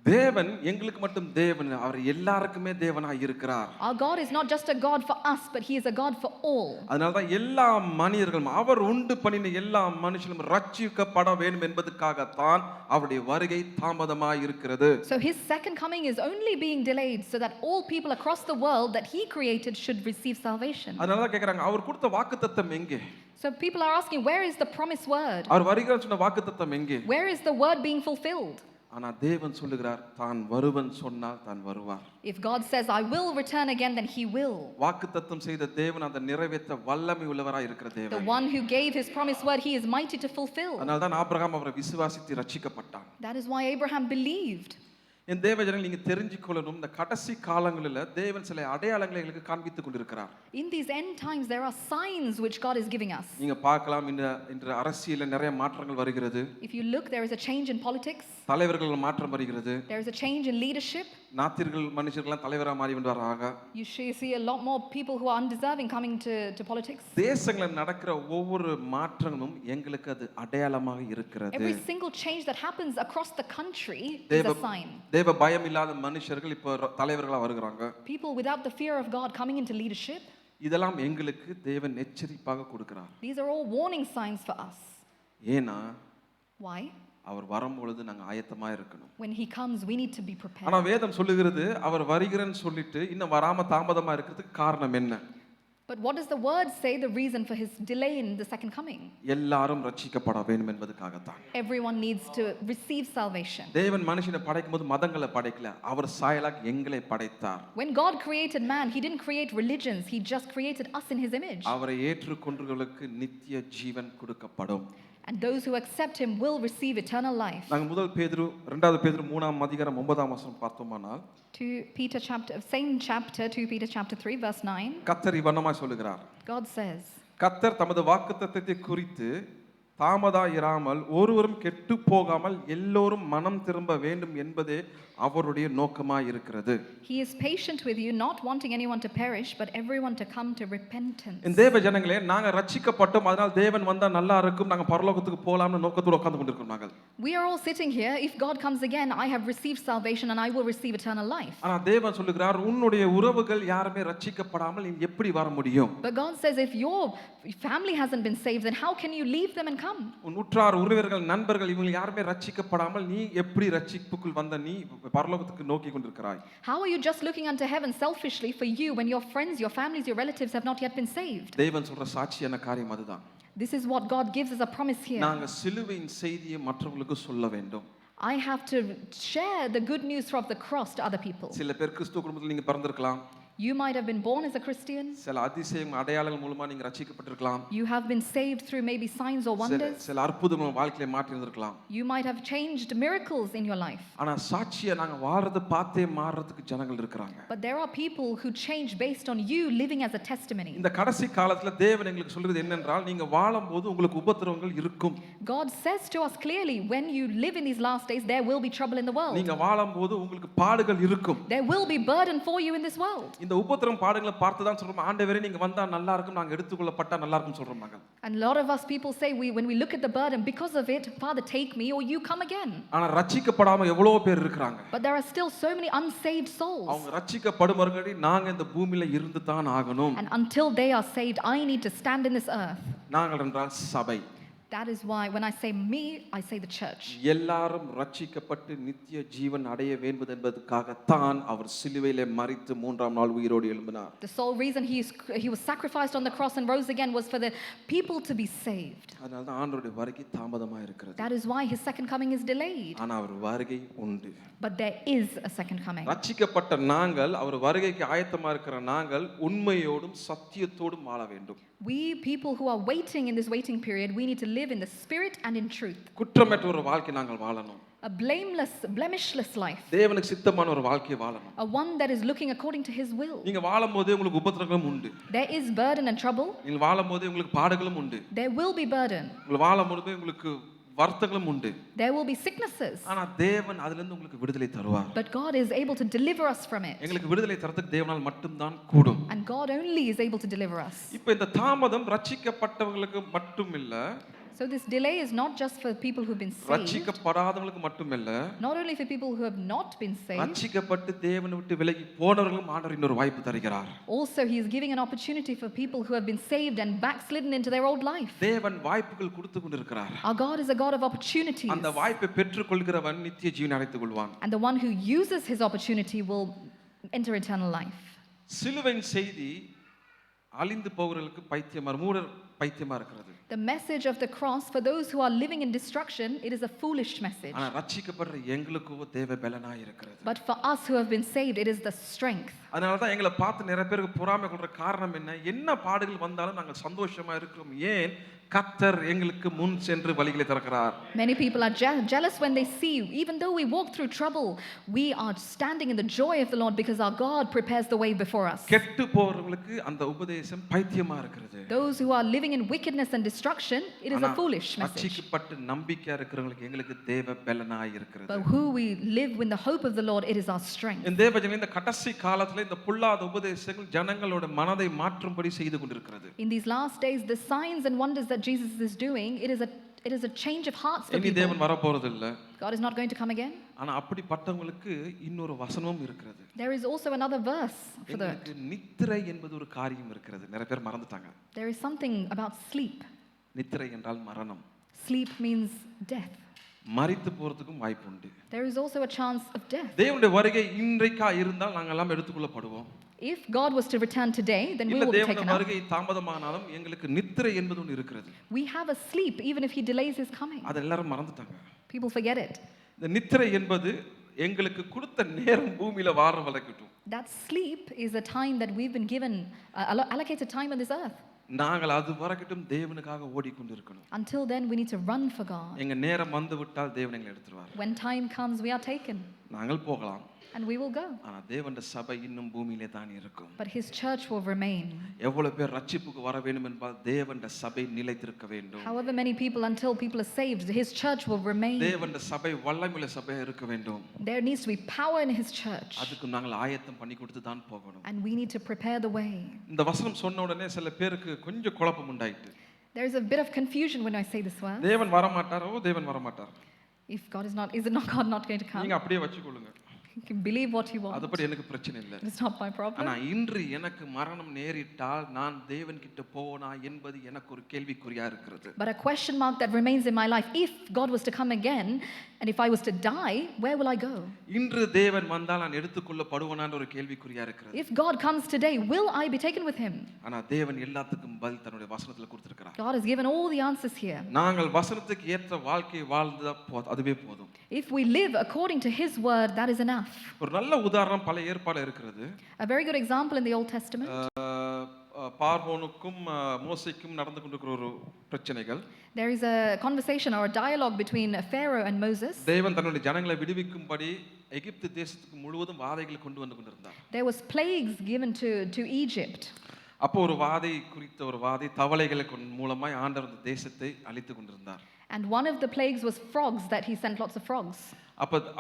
தேவன் எங்களுக்கு மட்டும் தேவன், அவர் எல்லாருக்குமே தேவனாய் இருக்கிறார். Our God is not just a God for us, but he is a God for all. அதனால தான் எல்லா மனிதர்களும் அவர் உண்டு பண்ணின எல்லா மனுஷனும் ரட்சிக்கப்பட வேண்டும் என்பதற்காக தான் அவருடைய வருகை தாமதமாய் இருக்கிறது. So his second coming is only being delayed so that all people across the world that he created should receive salvation. அதனால தான் கேக்குறாங்க, அவர் கொடுத்த வாக்குத்தத்தம் எங்கே? So people are asking, where is the promised word? அவர் வருகிறார் சொன்ன வாக்குத்தத்தம் எங்கே? Where is the word being fulfilled? ஆனா தேவன் சொல்லுகிறார், தான் வருவன் சொன்னால் தான் வருவார். If God says, I will return again, then he will. வாக்குத்தத்தம் செய்த தேவன் அந்த நிறைவேற்ற வல்லமை உள்ளவராய் இருக்கிற The தேவன். one who gave his promised word, he is mighty to fulfill. அதனால தான் ஆபிரகாம் அவரை விசுவாசித்து ரட்சிக்கப்பட்டான். That is why Abraham believed. என் தேவ ஜனங்கள், நீங்க தெரிஞ்சுக்கொள்ளணும், இந்த கடைசி காலங்களில் தேவன் சில அடையாளங்களை எங்களுக்கு காண்பித்துக் கொண்டிருக்கிறார். In these end times, there are signs which God is giving us. நீங்க பார்க்கலாம், இன்று அரசியலில் நிறைய மாற்றங்கள் வருகிறது. If you look, there is a change in politics. தலைவர்கள் மாற்றம் வருகிறது. There is a change in leadership. நாத்திர்கள் மனுஷர்கள்லாம் தலைவராக மாறி வந்தாராக. You see a lot more people who are undeserving coming to politics. தேசங்களில் நடக்கிற ஒவ்வொரு மாற்றமும் எங்களுக்கு அது அடையாளமாக இருக்கிறது. Every single change that happens across the country is a sign. தேவ பயம் இல்லாத மனுஷர்கள் இப்போ தலைவர்களா வருகிறாங்க. People without the fear of God coming into leadership. இதெல்லாம் எங்களுக்கு தேவன் எச்சரிப்பாக கொடுக்கிறார். These are all warning signs for us. ஏனா Why? அவர் வரும்பொழுது நாங்க ஆயத்தமா இருக்கணும். When he comes, we need to be ஆனா prepared. வேதம் சொல்லுகிறது அவர் வருகிறேன்னு சொல்லிட்டு இன்னும் வராம தாமதமா இருக்கிறதுக்கு காரணம் என்ன? But what does the word say the reason for his delay in the second coming? எல்லாரும் ரட்சிக்கப்பட வேண்டும் என்பதுக்காகத்தான். Everyone needs to receive salvation. தேவன் மனுஷனை படைக்கும்போது மதங்களை படைக்கல, அவர் சாயலாக எங்களை படைத்தார். When God created man, he didn't create religions, he just created us in his image. அவரை ஏற்றுக்கொண்டவர்களுக்கு நித்திய ஜீவன் கொடுக்கப்படும். And those who accept him will receive eternal life. நாங்க முதல் பேதுரு 2 பேதுரு 3 அதிகாரம் 9 வசனம் பார்த்தோமானால் 2 Peter chapter, same chapter, 2 Peter chapter 3 verse 9. கர்த்தர் இவ்வண்ணமாய் சொல்லுகிறார். God says, கர்த்தர் தமது வாக்குத்தத்தத்தை குறித்து தாமதாயிராமல் ஒருவரும் கெட்டு போகாமல் எல்லோரும் மனம் திரும்ப வேண்டும் என்பதே அவருடைய நோக்கமாய் இருக்கிறது. He is patient with you, not wanting anyone to perish, but everyone to come to repentance. இந்த தேவ ஜனங்களே, நாங்க ரட்சிக்கப்பட்டோம், அதனால தேவன் வந்தா நல்லா இருக்கும், நாங்க பரலோகத்துக்கு போலாம்னு நோக்கத்தோட உட்கார்ந்து கொண்டிருக்கோம் நாங்கள். We are all sitting here. If God comes again, I have received salvation and I will receive eternal life. ஆனா தேவன் சொல்லுகிறார், உன்னுடைய உறவுகள் யாருமே ரட்சிக்கப்படாமல் நீ எப்படி வர முடியும்? But God says, if your family hasn't been saved, then how can you leave them and come? உன் உற்றார் உறவினர்கள் நண்பர்கள் இவங்க யாருமே ரட்சிக்கப்படாமல் நீ எப்படி ரட்சிப்புக்குள் வந்த நீ பரலோகத்துக்கு நோக்கி கொண்டிருக்கிறாய்? How are you just looking unto heaven selfishly for you when your friends, your families, your relatives have not yet been saved? தேவன் சொல்ற சாட்சியான காரியம் அதுதான். This is what God gives as a promise here. நாங்க சிலுவையின் செய்தியை மற்றவங்களுக்கு சொல்ல வேண்டும். I have to share the good news of the cross to other people. சில பேர் கிறிஸ்துவ குடும்பத்தில் நீங்க பிறந்திருக்கலாம். You might have been born as a Christian. சில அதிசயம் அடையாளங்கள் மூலமா நீங்க ரட்சிக்கப்பட்டிருக்கலாம். You have been saved through maybe signs or wonders. சில அற்புதங்கள் வாழ்க்கையில மாற்றி இருந்திருக்கலாம். You might have changed miracles in your life. ஆனா சாட்சியா நாங்க வாழ்றத பார்த்தே மாறறதுக்கு ஜனங்கள் இருக்காங்க. But there are people who change based on you living as a testimony. இந்த கடைசி காலத்துல தேவன் எங்களுக்கு சொல்றது என்னென்றால், நீங்க வாழும்போது உங்களுக்கு உபத்திரவங்கள் இருக்கும். God says to us clearly, when you live in these last days, there will be trouble in the world. நீங்க வாழும்போது உங்களுக்கு பாடுகள் இருக்கும். There will be burden for you in this world. இந்த உபத்திரம் பாடுகளை பார்த்து தான் சொல்றோம், ஆண்டவரே நீங்க வந்தா நல்லா இருக்கும், நாங்க எடுத்துக்கொள்ளப்பட்டா நல்லா இருக்கும் சொல்றோம் நாங்க. And a lot of us people say, when we look at the burden, because of it, Father, take me or you come again. ஆனா ரட்சிக்கப்படாம எவ்வளவு பேர் இருக்காங்க. But there are still so many unsaved souls. அவங்க ரட்சிக்கப்படும் வரைக்கும் நாங்க இந்த பூமியில இருந்து தான் ஆகணும். And until they are saved, I need to stand in this earth. நாங்கள் என்றால் சபை. That is why when I say me, I say the church. எல்லாரும் ரட்சிக்கப்பட்டு நித்திய ஜீவன் அடைய வேண்டும் என்பதற்காக தான் அவர் சிலுவையிலே மரித்து மூன்றாம் நாள் உயிரோடு எழும்பினார். The sole reason he was sacrificed on the cross and rose again was for the people to be saved. அதனால தான் ஆண்டவருடைய வருகை தாமதமா இருக்கிறது. That is why his second coming is delayed. ஆனா அவர் வருகை உண்டு. But there is a second coming. ரட்சிக்கப்பட்ட நாங்கள், அவர் வருகைக்கு ஆயத்தமா இருக்கிற நாங்கள் உண்மையோடும் சத்தியத்தோடும் வாழ வேண்டும். We people who are waiting in this waiting period, we need to live in the spirit and in truth. குற்றமற்ற ஒரு வாழ்க்கை நாங்கள் வாழணும். A blameless, blemishless life. தேவனுக்கு சித்தமான ஒரு வாழ்க்கையை வாழணும். A one that is looking according to his will. நீங்க வாழும்போதே உங்களுக்கு உபத்திரவங்களும் உண்டு. There is burden and trouble. நீங்க வாழும்போதே உங்களுக்கு பாடுகளும் உண்டு. There will be burden. உங்களுக்கு வாழும்போதே உங்களுக்கு வருத்தங்களும் உண்டு. There will be sicknesses. ஆனா தேவன் அதிலிருந்து உங்களுக்கு விடுதலை தருவார். But God is able to deliver us from it. எங்களுக்கு விடுதலை தரதுக்கு தேவனால் மட்டும்தான் கூடும். And God only is able to deliver us. இப்போ இந்த தாமதம் ரட்சிக்கப்பட்டவங்களுக்கு மட்டும் இல்ல. So this delay is not just for people who've been saved. ரட்சிக்கப்படாதவங்களுக்கு மட்டும் இல்ல. Not only for people who have not been saved. ரட்சிக்கப்பட்டு தேவனை விட்டு விலகி போனவர்களும் ஆண்டவர் இன்னொரு வாய்ப்பு தருகிறார். Also he is giving an opportunity for people who have been saved and backslidden into their old life. தேவன் வாய்ப்புகள் கொடுத்து கொண்டிருக்கிறார். Our God is a God of opportunities. அந்த வாய்ப்பை பெற்றுக்கொள்கிறவன் நித்திய ஜீவனை அடைத்துக் கொள்வான். And the one who uses his opportunity will enter eternal life. சிலுவையின் செய்தி அழிந்து போகிறவர்களுக்கு பைத்தியமா, மூடர் பைத்தியமா இருக்கிறது. The message of the cross, for those who are living in destruction, it is a foolish message. ஆனா ரட்சிக்கப்படுற எங்களுக்கோ தேவ பலனாய் இருக்கிறது. But for us who have been saved, it is the strength. அதனால தான் எங்களை பார்த்து நிறைய பேருக்கு பொறாமை கொள்ற காரணம் என்ன பாடுகள் வந்தாலும் நாங்கள் சந்தோஷமா இருக்கிறோம். ஏன்? கர்த்தர் எங்களுக்கு முன் சென்று வழிகளை திறக்கிறார். Many people are jealous when they see, even though we walk through trouble, we are standing in the joy of the Lord because our God prepares the way before us. கெட்டு போறவங்களுக்கு அந்த உபதேசம் பைத்தியமா இருக்கிறது. Those who are living in wickedness and destruction, it is a foolish message. ரட்சிக்கப்பட்டு நம்பிக்கையா இருக்கிறவங்களுக்கு எங்களுக்கு தேவ பலனாய் இருக்கிறது. But who we live in the hope of the Lord, it is our strength. இந்த தேவஜன இந்த கடைசி காலத்துல இந்த பொல்லாத உபதேசங்கள் ஜனங்களோட மனதை மாற்றும்படி செய்து கொண்டிருக்கிறது. In these last days, the signs and wonders that Jesus is doing, it is a change of hearts for இனி people. தேவன் வர போறது இல்ல. God is not going to come again. ஆனா அப்படிப்பட்டவங்களுக்கு இன்னொரு வசனமும் இருக்கிறது. There is also another verse for that. எங்களுக்கு நித்திரை என்பது ஒரு காரியம் இருக்கிறது. நிறைய பேர் மறந்துட்டாங்க. There is something about sleep. நித்திரை என்றால் மரணம். Sleep means death. மரித்து போறதுக்கும் வாய்ப்பு உண்டு. There is also a chance of death. தேவனுடைய வருகை இன்றைக்கா இருந்தால் நாங்கள் எல்லாம் எடுத்துக்கொள்ளப்படுவோம். If God was to return today, then we இல்ல will be தேவனுடைய taken up. வருகை தாமதமானாலும் எங்களுக்கு நித்திரை என்பது ஒன்று இருக்கிறது. We have a sleep even if he delays his coming. அதை எல்லாரும் மறந்துட்டாங்க. People forget it. இந்த நித்திரை என்பது எங்களுக்கு கொடுத்த நேரம் பூமியில வாழ வரைக்கும். That sleep is a time that we've been given, allocated time on this earth. நாங்கள் அது வரைக்கும் தேவனுக்காக ஓடிக்கொண்டிருக்கணும். Until then, we need to run for God. எங்க நேரம் வந்து விட்டால் தேவன் எங்களை எடுத்துருவார். When time comes, we are taken. நாங்கள் போகலாம். And we will go. ஆனா தேவனுடைய சபை இன்னும் பூமியிலே தான் இருக்கும். But his church will remain. எவ்வளவு பேர் ரட்சிப்புக்கு வர வேண்டும் என்பால் தேவனுடைய சபை நிலைத்திருக்க வேண்டும். However many people, until people are saved, his church will remain. தேவனுடைய சபை வல்லமையுள்ள சபையா இருக்க வேண்டும். There needs to be power in his church. அதுக்கு நாங்கள் ஆயத்தம் பண்ணி கொடுத்து தான் போகணும். And we need to prepare the way. இந்த வசனம் சொன்ன உடனே சில பேருக்கு கொஞ்சம் குழப்பம் உண்டாயிட்டு. There is a bit of confusion when I say this word. தேவன் வர மாட்டார். தேவன் வர மாட்டார். If God is not, is it not God not going to come? நீங்க அப்படியே வச்சுக்கொள்ளுங்க. You can believe what you want. அதுபடி எனக்கு பிரச்சனை இல்லை. It's not my problem. ஆனா இன்று எனக்கு மரணம் நேரிட்டால் நான் தேவன் கிட்ட போவனா என்பது எனக்கு ஒரு கேள்விக்குறியா இருக்கிறது. But a question mark that remains in my life, if God was to come again and if I was to die, where will I go? இன்று தேவன் வந்தால் நான் எடுத்துக்கொள்ளப்படுவனான்ற ஒரு கேள்விக்குறியா இருக்கிறது. If God comes today, will I be taken with him? ஆனா தேவன் எல்லாத்துக்கும் பதில் தன்னுடைய வசனத்துல கொடுத்திருக்கிறார். God has given all the answers here. நாங்கள் வசனத்துக்கு ஏற்ற வாழ்க்கை வாழ்ந்தா அதுவே போதும். If we live according to his word, that is enough. ஒரு நல்ல உதாரணம் பல ஏற்பாடுல இருக்கிறது. A very good example in the Old Testament. பார்வோனுக்கும் மோசேக்கும் நடந்து கொண்டிருக்கிற ஒரு பிரச்சனைகள். There is a conversation or a dialogue between Pharaoh and Moses. தேவன் தன்னுடைய ஜனங்களை விடுவிக்கும்படி எகிப்து தேசத்துக்கு முழுவதும் வாதைகளை கொண்டு வந்து கொண்டிருந்தார். There was plagues given to Egypt. அப்போ ஒரு வாதை குறித்த ஒரு வாதை தவளைகளை மூலமாய் ஆண்டவர் அந்த தேசத்தை அழித்து கொண்டிருந்தார். And one of the plagues was frogs, that he sent lots of frogs.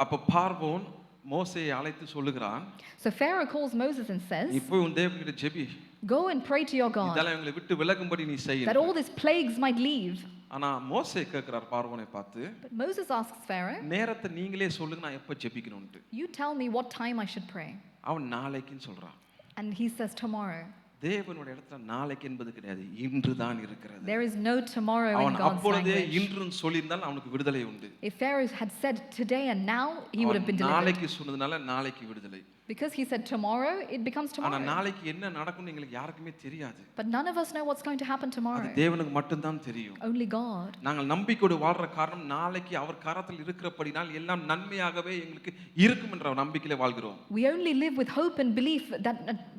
அப்ப பார்வோன் மோசேயை அழைத்து சொல்லுகிறான். So Pharaoh calls Moses and says, நீ போய் உன் தேவனிடம் JP. Go and pray to your God. இதெல்லாம் இவங்களை விட்டு விலகும்படி நீ செய். That all these plagues might leave. ஆனா மோசே கேக்குறார் பார்வோனை பார்த்து. But Moses asks Pharaoh, நேரத்தை நீங்களே சொல்லுங்க நான் எப்ப ஜெபிக்கணும்னு. You tell me what time I should pray. அவன் நாளைக்குன்னு சொல்றான். And he says tomorrow. தேவனுடைய இடத்துல நாளைக்கு என்பது கிடையாது, இன்று தான் இருக்கிறது. There is no tomorrow in அவன் God's அப்பொழுதே language. இன்றுன்னு சொல்லியிருந்தால் அவனுக்கு விடுதலை உண்டு. If Pharaoh had said today and now, he would have been delivered. நாளைக்கு சொன்னதுனால நாளைக்கு விடுதலை. Because he said tomorrow, it becomes ஆனா tomorrow. நாளைக்கு என்ன நடக்கும்னு எங்களுக்கு யாருக்குமே தெரியாது. But none of us know what's going to happen அது tomorrow. தேவனுக்கு மட்டும் தான் தெரியும். Only God. நாங்கள் நம்பிக்கையோடு வாழ்ற காரணம் நாளைக்கு அவர் கரத்தில் இருக்கிறபடினால் எல்லாம் நன்மையாகவே எங்களுக்கு இருக்கும் என்ற நம்பிக்கையில வாழ்கிறோம். We only live with hope and belief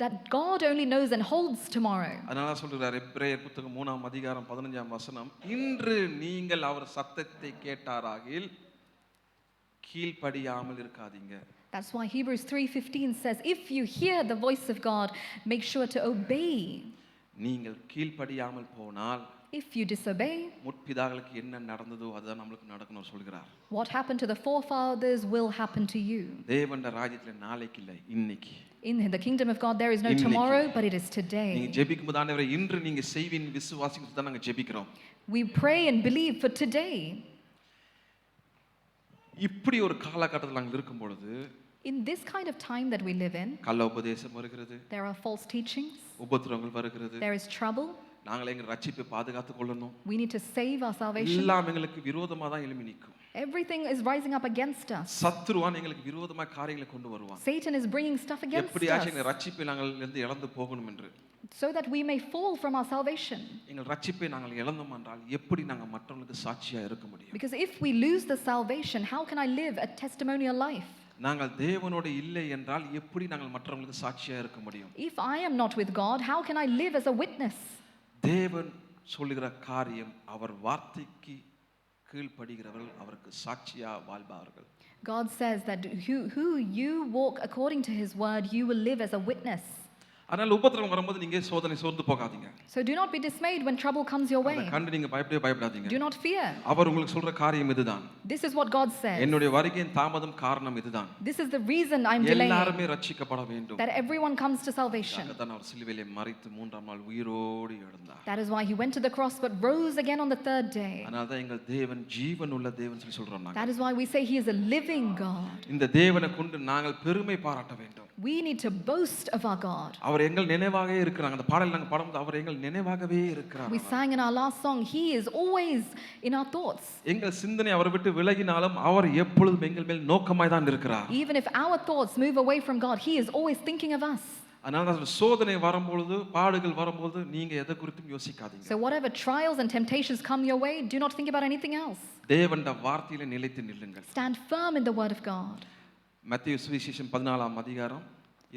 that God only knows and holds tomorrow. அதனால சொல்றார் எபிரேயர் புத்தகம் 3ஆம் அதிகாரம் 15ஆம் வசனம், இன்று நீங்கள் அவர் சத்தத்தை கேட்டாராகில் கீழ்ப்படியாமல் இருக்காதீங்க. That's why Hebrews 3:15 says, if you hear the voice of God, make sure to obey. நீங்கள் கீழ்ப்படியாமல் போனால், if you disobey, முற்பிதாக்களுக்கு என்ன நடந்ததோ அதுதான் நமக்கு நடக்கணும் சொல்கிறார். what happened to the forefathers will happen to you. தேவனுடைய ராஜ்யத்துல நாளைக்கு இல்ல, இன்னைக்கு. In the kingdom of God there is no tomorrow, but it is today. நீங்க ஜெபிக்கும்போது ஆண்டவரே இன்று நீங்க செய்வின் விசுவாசித்து தான் நாங்க ஜெபிக்கிறோம். We pray and believe for today. இப்படி ஒரு காலகட்டத்தில் நாங்கள் இருக்கும் பொழுது, in this kind of time that we live in, கள்ள உபதேசம் வருகிறது, there are false teachings, உபத்திரவங்கள் வருகிறது, there is trouble. நாங்கள் எங்க ரட்சிப்பை பாதுகாத்துக் கொள்ளணும். We need to save our salvation. எல்லாம் எங்களுக்கு விரோதமா தான் எழும்பி நிற்கும். Everything is rising up against us. சத்துருவான் எங்களுக்கு விரோதமா காரியங்களை கொண்டு வருவான். Satan is bringing stuff against us. எப்படியாச்சும் எங்க ரட்சிப்பை நாங்கள் இருந்து இழந்து போகணும் என்று. So that we may fall from our salvation. எங்கள் ரட்சிப்பை நாங்கள் இழந்தோம் என்றால் எப்படி நாங்கள் மற்றவங்களுக்கு சாட்சியா இருக்க முடியும்? Because if we lose the salvation, how can I live a testimonial life? நாங்கள் தேவனோடு இல்லை என்றால் எப்படி நாங்கள் மற்றவங்களுக்கு சாட்சியா இருக்க முடியும்? If I am not with God, how can I live as a witness? தேவன் சொல்லுகிற காரியம் அவர் வார்த்தைக்கு கீழ்ப்படுகிறவர்கள் அவருக்கு சாட்சியா வாழ்வார்கள். God says that who you walk according to his word, you will live as a witness. அதனால உபத்திரவம் வரும்போது நீங்க சோதனை சோர்ந்து போகாதீங்க. So do not be dismayed when trouble comes your way. கண்டு நீங்க பயப்படாதீங்க. Do not fear. அவர் உங்களுக்கு சொல்ற காரியம் இதுதான். This is what God says. என்னுடைய வருகையின் தாமதம் காரணம் இதுதான். This is the reason I'm delaying. எல்லாரும் ரட்சிக்கப்பட வேண்டும். That everyone comes to salvation. அதுதான் அவர் சிலுவையிலே மரித்து மூன்றாம் நாள் உயிரோடு எழுந்தார். That is why he went to the cross but rose again on the third day. அதனால தான் எங்கள் தேவன் ஜீவனுள்ள தேவன் சொல்லி சொல்றோம் நாங்க. That is why we say he is a living God. இந்த தேவனை கொண்டு நாங்கள் பெருமை பாராட்ட வேண்டும். We need to boast of our God. அவர் அவர் எங்கள் நினைவாகவே இருக்கிறாங்க. அந்த பாடல் நாங்க பாடும்போது அவர் எங்கள் நினைவாகவே இருக்கிறார். We sang in our last song, He is always in our thoughts. எங்கள் சிந்தனை அவரை விட்டு விலகினாலும் அவர் எப்பொழுதும் எங்கள் மேல் நோக்கமாய் தான் இருக்கிறார். Even if our thoughts move away from God, He is always thinking of us. அதனால தான் சோதனை வரும்பொழுது, பாடுகள் வரும்போது நீங்க எதை குறித்தும் யோசிக்காதீங்க. So whatever trials and temptations come your way, do not think about anything else. தேவனுடைய வார்த்தையிலே நிலைத்து நில்லுங்கள். Stand firm in the word of God. மத்தேயு சுவிசேஷம் 14ஆம் அதிகாரம்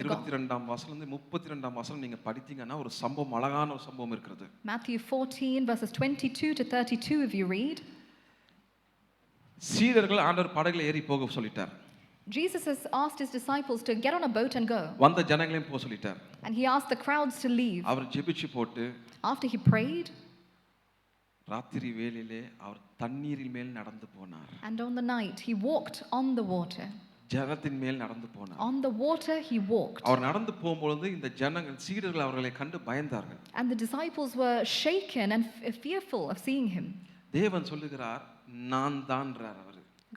22ஆம் வசனத்திலிருந்து 32ஆம் வசனம் நீங்க படித்தீங்கன்னா ஒரு சம்பவம், அழகான ஒரு சம்பவம் இருக்கிறது. Matthew 14 verses 22 to 32 if you read. சீடர்கள் ஆண்டவர் படகுல ஏறி போக சொல்லிட்டார். Jesus has asked his disciples to get on a boat and go. வந்த ஜனங்களையும் போக சொல்லிட்டார். And he asked the crowds to leave. அவர் ஜெபிச்சு போட்டு After he prayed, ராத்திரி வேளையிலே அவர் தண்ணீரின் மேல் நடந்து போனார். and on the night he walked on the water. ஜலத்தின் மேல் நடந்து போனார். On the water he walked. அவர் நடந்து போகும்போது இந்த ஜனங்கள் சீடர்கள் அவர்களை கண்டு பயந்தார்கள். And the disciples were shaken and fearful of seeing him. தேவன் சொல்லுகிறார், நான் தான்ன்றார் அவர்.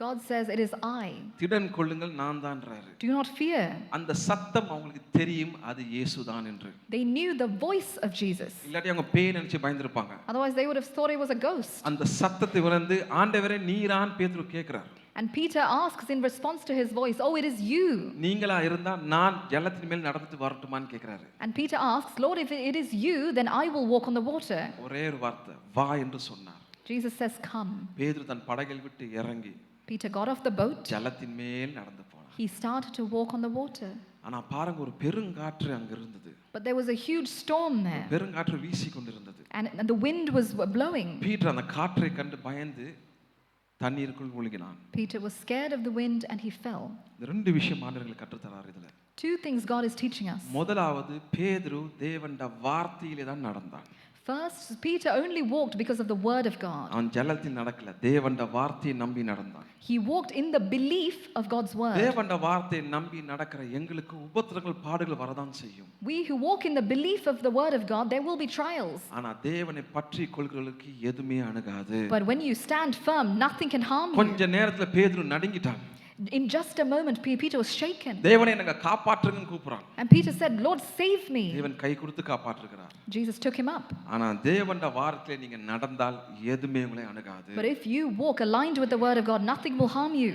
God says, it is I. திடன் கொள்ளுங்கள், நான் தான்ன்றார். Do not fear. அந்த சத்தம் அவங்களுக்கு தெரியும் அது இயேசுதான் என்று. They knew the voice of Jesus. இல்லாட்டி அவங்க பேய் நினைச்சு பயந்திருப்பாங்க. Otherwise they would have thought it was a ghost. அந்த சத்தத்தை உணர்ந்து ஆண்டவரே நீரான் பேதுரு கேக்குறார். And Peter asks in response to his voice, oh, it is you. நீங்களா இருந்தா நான் ஜலத்தின் மேல் நடந்துட்டு வரட்டுமான்னு கேக்குறாரு. And Peter asks, Lord, if it is you, then I will walk on the water. ஒரே ஒரு வார்த்தை, வா என்று சொன்னார். Jesus says, come. பேதுரு தன் படகில் விட்டு இறங்கி Peter got off the boat. ஜலத்தின் மேல் நடந்து போனார். He started to walk on the water. ஆனா பாருங்க, ஒரு பெருங்காற்று அங்க இருந்தது. But there was a huge storm there. பெருங்காற்று வீசி கொண்டிருந்தது. And the wind was blowing. Peter அந்த காற்றை கண்டு பயந்து தண்ணீருக்குள் மூழ்கினான். Peter was scared of the wind and he fell. இந்த ரெண்டு விஷயம் ஆண்டவர்கள் கற்றுத் தரார் இதுல. Two things God is teaching us. முதலாவது, பேதுரு தேவனுடைய வார்த்தையிலே தான் நடந்தான். First, Peter only walked because of the word of God. அவன் ஜலத்தில் நடக்கல, தேவனுடைய வார்த்தையை நம்பி நடந்தான். He walked in the belief of God's word. தேவனுடைய வார்த்தையை நம்பி நடக்கிற எங்களுக்கு உபத்திரங்கள், பாடுகள் வரதான் செய்யும். We who walk in the belief of the word of God, there will be trials. ஆனா தேவனை பற்றி கொள்கிறவர்களுக்கு எதுமே அணுகாது. But when you stand firm, nothing can harm you. கொஞ்ச நேரத்துல பேதுரு நடுங்கிட்டான். In just a moment, Peter was shaken. தேவனை எனக்கு காப்பாற்றுங்கன்னு கூப்பிடுறான். And Peter said, Lord, save me. தேவன் கை கொடுத்து காப்பாற்றுகிறார். Jesus took him up. ஆனா தேவனுடைய வார்த்தையிலே நீங்க நடந்தால் எதுமே உங்களை அணுகாது. But if you walk aligned with the word of God, nothing will harm you.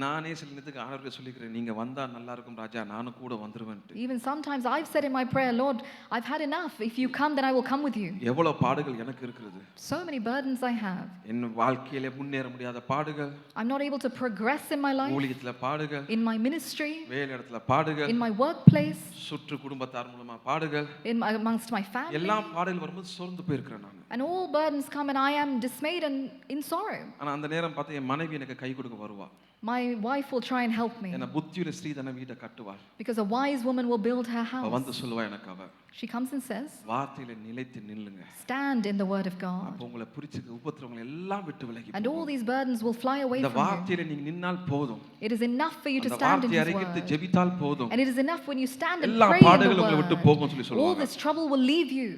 நானே சில நேரத்துக்கு ஆண்டவரே சொல்லிக்கிறேன், நீங்க வந்தா நல்லா இருக்கும் ராஜா, நானும் கூட வந்துருவேன்ட்டு. Even sometimes I've said in my prayer, Lord, I've had enough. If you come, then I will come with you. எவ்வளவு பாடுகள் எனக்கு இருக்குது. So many burdens I have. என் வாழ்க்கையிலே முன்னேற முடியாத பாடுகள். I'm not able to progress in my life, ஊழியத்துல பாடுகள். in my ministry, வேலை இடத்துல பாடுகள். in my workplace, சுற்று குடும்பத்தார் மூலமா பாடுகள். amongst my family. எல்லா பாடுகள் வரும்போது சோர்ந்து போயிருக்கிறேன் நான். And all burdens come and I am dismayed and in sorrow. ஆனா அந்த நேரம் பார்த்து என் மனைவி எனக்கு கை கொடுக்க வருவா. My wife will try and help me. என்ன புத்தியுள்ள ஸ்திரீ தன வீட்டை கட்டுவாள். Because a wise woman will build her அவ house. வந்து சொல்லுவா எனக்கு அவ. She comes and says, வார்த்தையில நிலைத்து நில்லுங்க. stand in the word of God. அப்ப உங்களை பிரிச்சுக்க உபத்திரவங்களை எல்லாம் விட்டு விலகி And all these burdens will fly away இந்த from you. வார்த்தையில நீங்க நின்னால் போதும். It is enough for you to அந்த stand in வார்த்தையை his அறிக்கைத்து word. ஜெபித்தால் போதும். And it is enough when you stand and எல்லா pray in பாடுகளும் the உங்களை விட்டு word. போகும்னு சொல்லி All சொல்லுவாங்க. this trouble will leave you.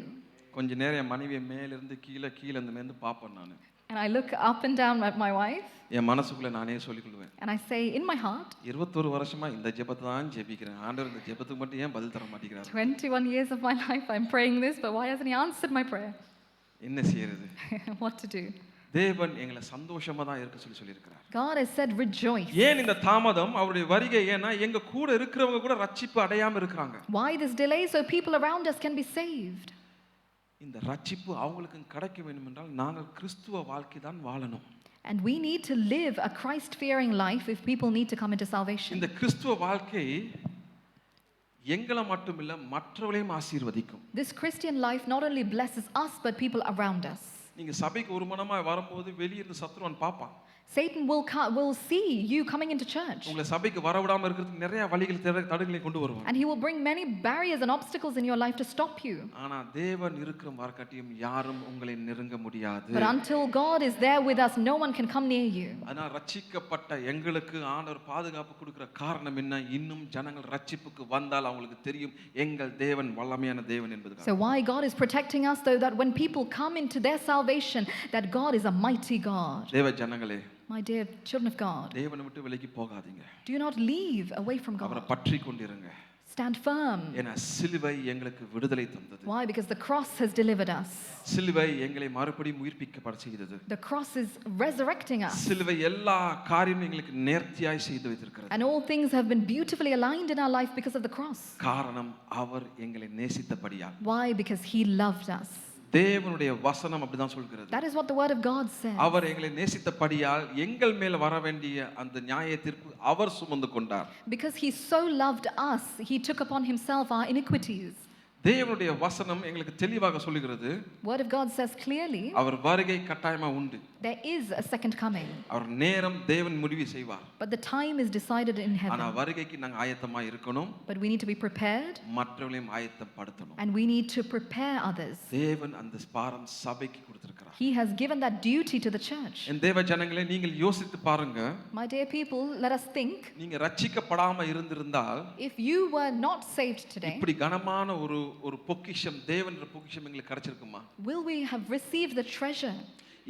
கொஞ்ச நேரம் என் மனைவியை மேல இருந்து கீழ இந்த மேந்து பாப்பேன் நான். And I look up and down at my wife. என் மனசுக்குள்ள நானே சொல்லிக்குவேன். And I say in my heart, 21 வருஷமா இந்த ஜெபத்தை தான் ஜெபிக்கிறேன். ஆண்டவர் இந்த ஜெபத்துக்கு மட்டும் ஏன் பதில் தர மாட்டேங்கிறார்? 21 years of my life I'm praying this, but why hasn't he answered my prayer? என்ன செய்யறது? What to do? தேவன் எங்களை சந்தோஷமா தான் இருக்க சொல்லியிருக்கிறார். God has said rejoice. ஏன் இந்த தாமதம்? அவருடைய வருகை ஏன்னா எங்க கூட இருக்கிறவங்க கூட ரட்சிப்பு அடையாம இருக்காங்க. Why this delay? So people around us can be saved. இந்த ரட்சிப்பு அவங்களுக்கு கிடைக்க வேண்டும் என்றால் நாங்கள் கிறிஸ்துவ வாழ்க்கை தான் வாழணும். And we need to live a Christ-fearing life if people need to come into salvation. இந்த கிறிஸ்துவ வாழ்க்கை எங்களை மட்டுமில்ல மற்றவர்களையும் ஆசீர்வதிக்கும். This Christian life not only blesses us but people around us. நீங்க சபைக்கு ஒரு மனமா வரும்போது வெளிய இருந்து சத்துருவன் பாப்பான். Satan will see you coming into church. உங்களை சபைக்கு வரவிடாம இருக்கிறதுக்கு நிறைய வழிகள் தடங்களை கொண்டு வருவான். And he will bring many barriers and obstacles in your life to stop you. ஆனா தேவன் இருக்கிற வரைக்கும் யாரும் உங்களை நெருங்க முடியாது. But until God is there with us, no one can come near you. ஆனா ரட்சிக்கப்பட்ட எங்களுக்கு ஆண்டவர் பாதுகாப்பு கொடுக்கிற காரணம் என்ன? இன்னும் ஜனங்கள் ரட்சிப்புக்கு வந்தால் அவங்களுக்கு தெரியும் எங்கள் தேவன் வல்லமையான தேவன் என்பது. So why God is protecting us, so that when people come into their salvation, that God is a mighty God. தேவ ஜனங்களே, My dear children of God, தேவனை விட்டு விலகி போகாதீங்க. do not leave away from அவரை God. பற்றி கொண்டிருங்க. Stand firm. ஏன்னா சிலுவை எங்களுக்கு விடுதலை தந்தது. Why? Because the cross has delivered us. சிலுவை எங்களை மறுபடியும் உயிர்ப்பிக்கப்பட செய்தது. The cross is resurrecting us. சிலுவை எல்லா காரியமும் எங்களுக்கு நேர்த்தியாய் செய்து வைத்திருக்கிறது. And all things have been beautifully aligned in our life because of the cross. காரணம் அவர் எங்களை நேசித்தபடியால். Why? Because he loved us. தேவனுடைய வசனம் அப்படிதான் சொல்கிறது. That is what the word of God says. அவர் எங்களை நேசித்தபடியால் எங்கள் மேல் வர வேண்டிய அந்த நியாய தீர்ப்பு அவர் சுமந்து கொண்டார். Because he so loved us, he took upon himself our iniquities. தேவனுடைய வசனம் எங்களுக்கு தெளிவாக சொல்லுகிறது. Word of God says clearly. அவர் வருகை கட்டாயமா உண்டு. There is a second coming. அவர் நேரம் தேவன் முடிவு செய்வார். But the time is decided in heaven. ஆனா வருகைக்கு நாங்க ஆயத்தமா இருக்கணும். But we need to be prepared. மற்றவர்களையும் ஆயத்தப்படுத்தணும். And we need to prepare others. தேவன் அந்த பாரம் சபைக்கு கொடுத்திருக்கிறார். He has given that duty to the church. என் தேவ ஜனங்களே நீங்கள் யோசித்து பாருங்க. My dear people, let us think. நீங்க ரட்சிக்கப்படாம இருந்திருந்தால் If you were not saved today, இப்படி கனமான ஒரு பொக்கிஷம் தேவன்ற பொக்கிஷம் எங்களுக்கு கிடைச்சிருக்குமா? will we have received the treasure?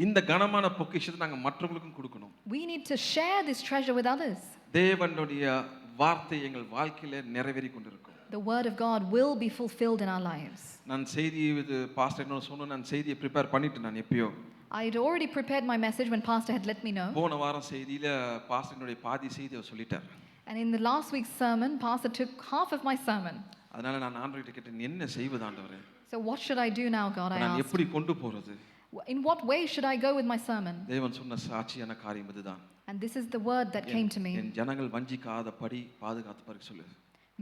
இந்த கனமான பொக்கிஷத்தை நாங்க மற்றவங்களுக்கும் கொடுக்கணும். We need to share this treasure with others. தேவனுடைய வார்த்தை எங்கள் வாழ்க்கையில நிறைவேறி கொண்டிருக்கும். The word of God will be fulfilled in our lives. நான் செய்தி இது பாஸ்டர் என்ன சொன்னேன், நான் செய்தியை ப்ரிப்பேர் பண்ணிட்டு நான் எப்பயோ I had already prepared my message when pastor had let me know. போன வாரம் செய்தியில பாஸ்டரினுடைய பாதி செய்தியை சொல்லிட்டார். And in the last week's sermon, pastor took half of my sermon. அதனால நான் ஆண்டவர்கிட்ட கேட்டேன், என்ன செய்வது ஆண்டவரே? So what should I do now, God? I நான் asked. எப்படி கொண்டு போறது? In what way should I go with my sermon? தேவன் சொன்ன சாட்சியான காரியம் இதுதான். And this is the word that came to me. என் ஜனங்கள் வஞ்சிக்காதபடி பாதுகாத்துப்பாரு சொல்லு.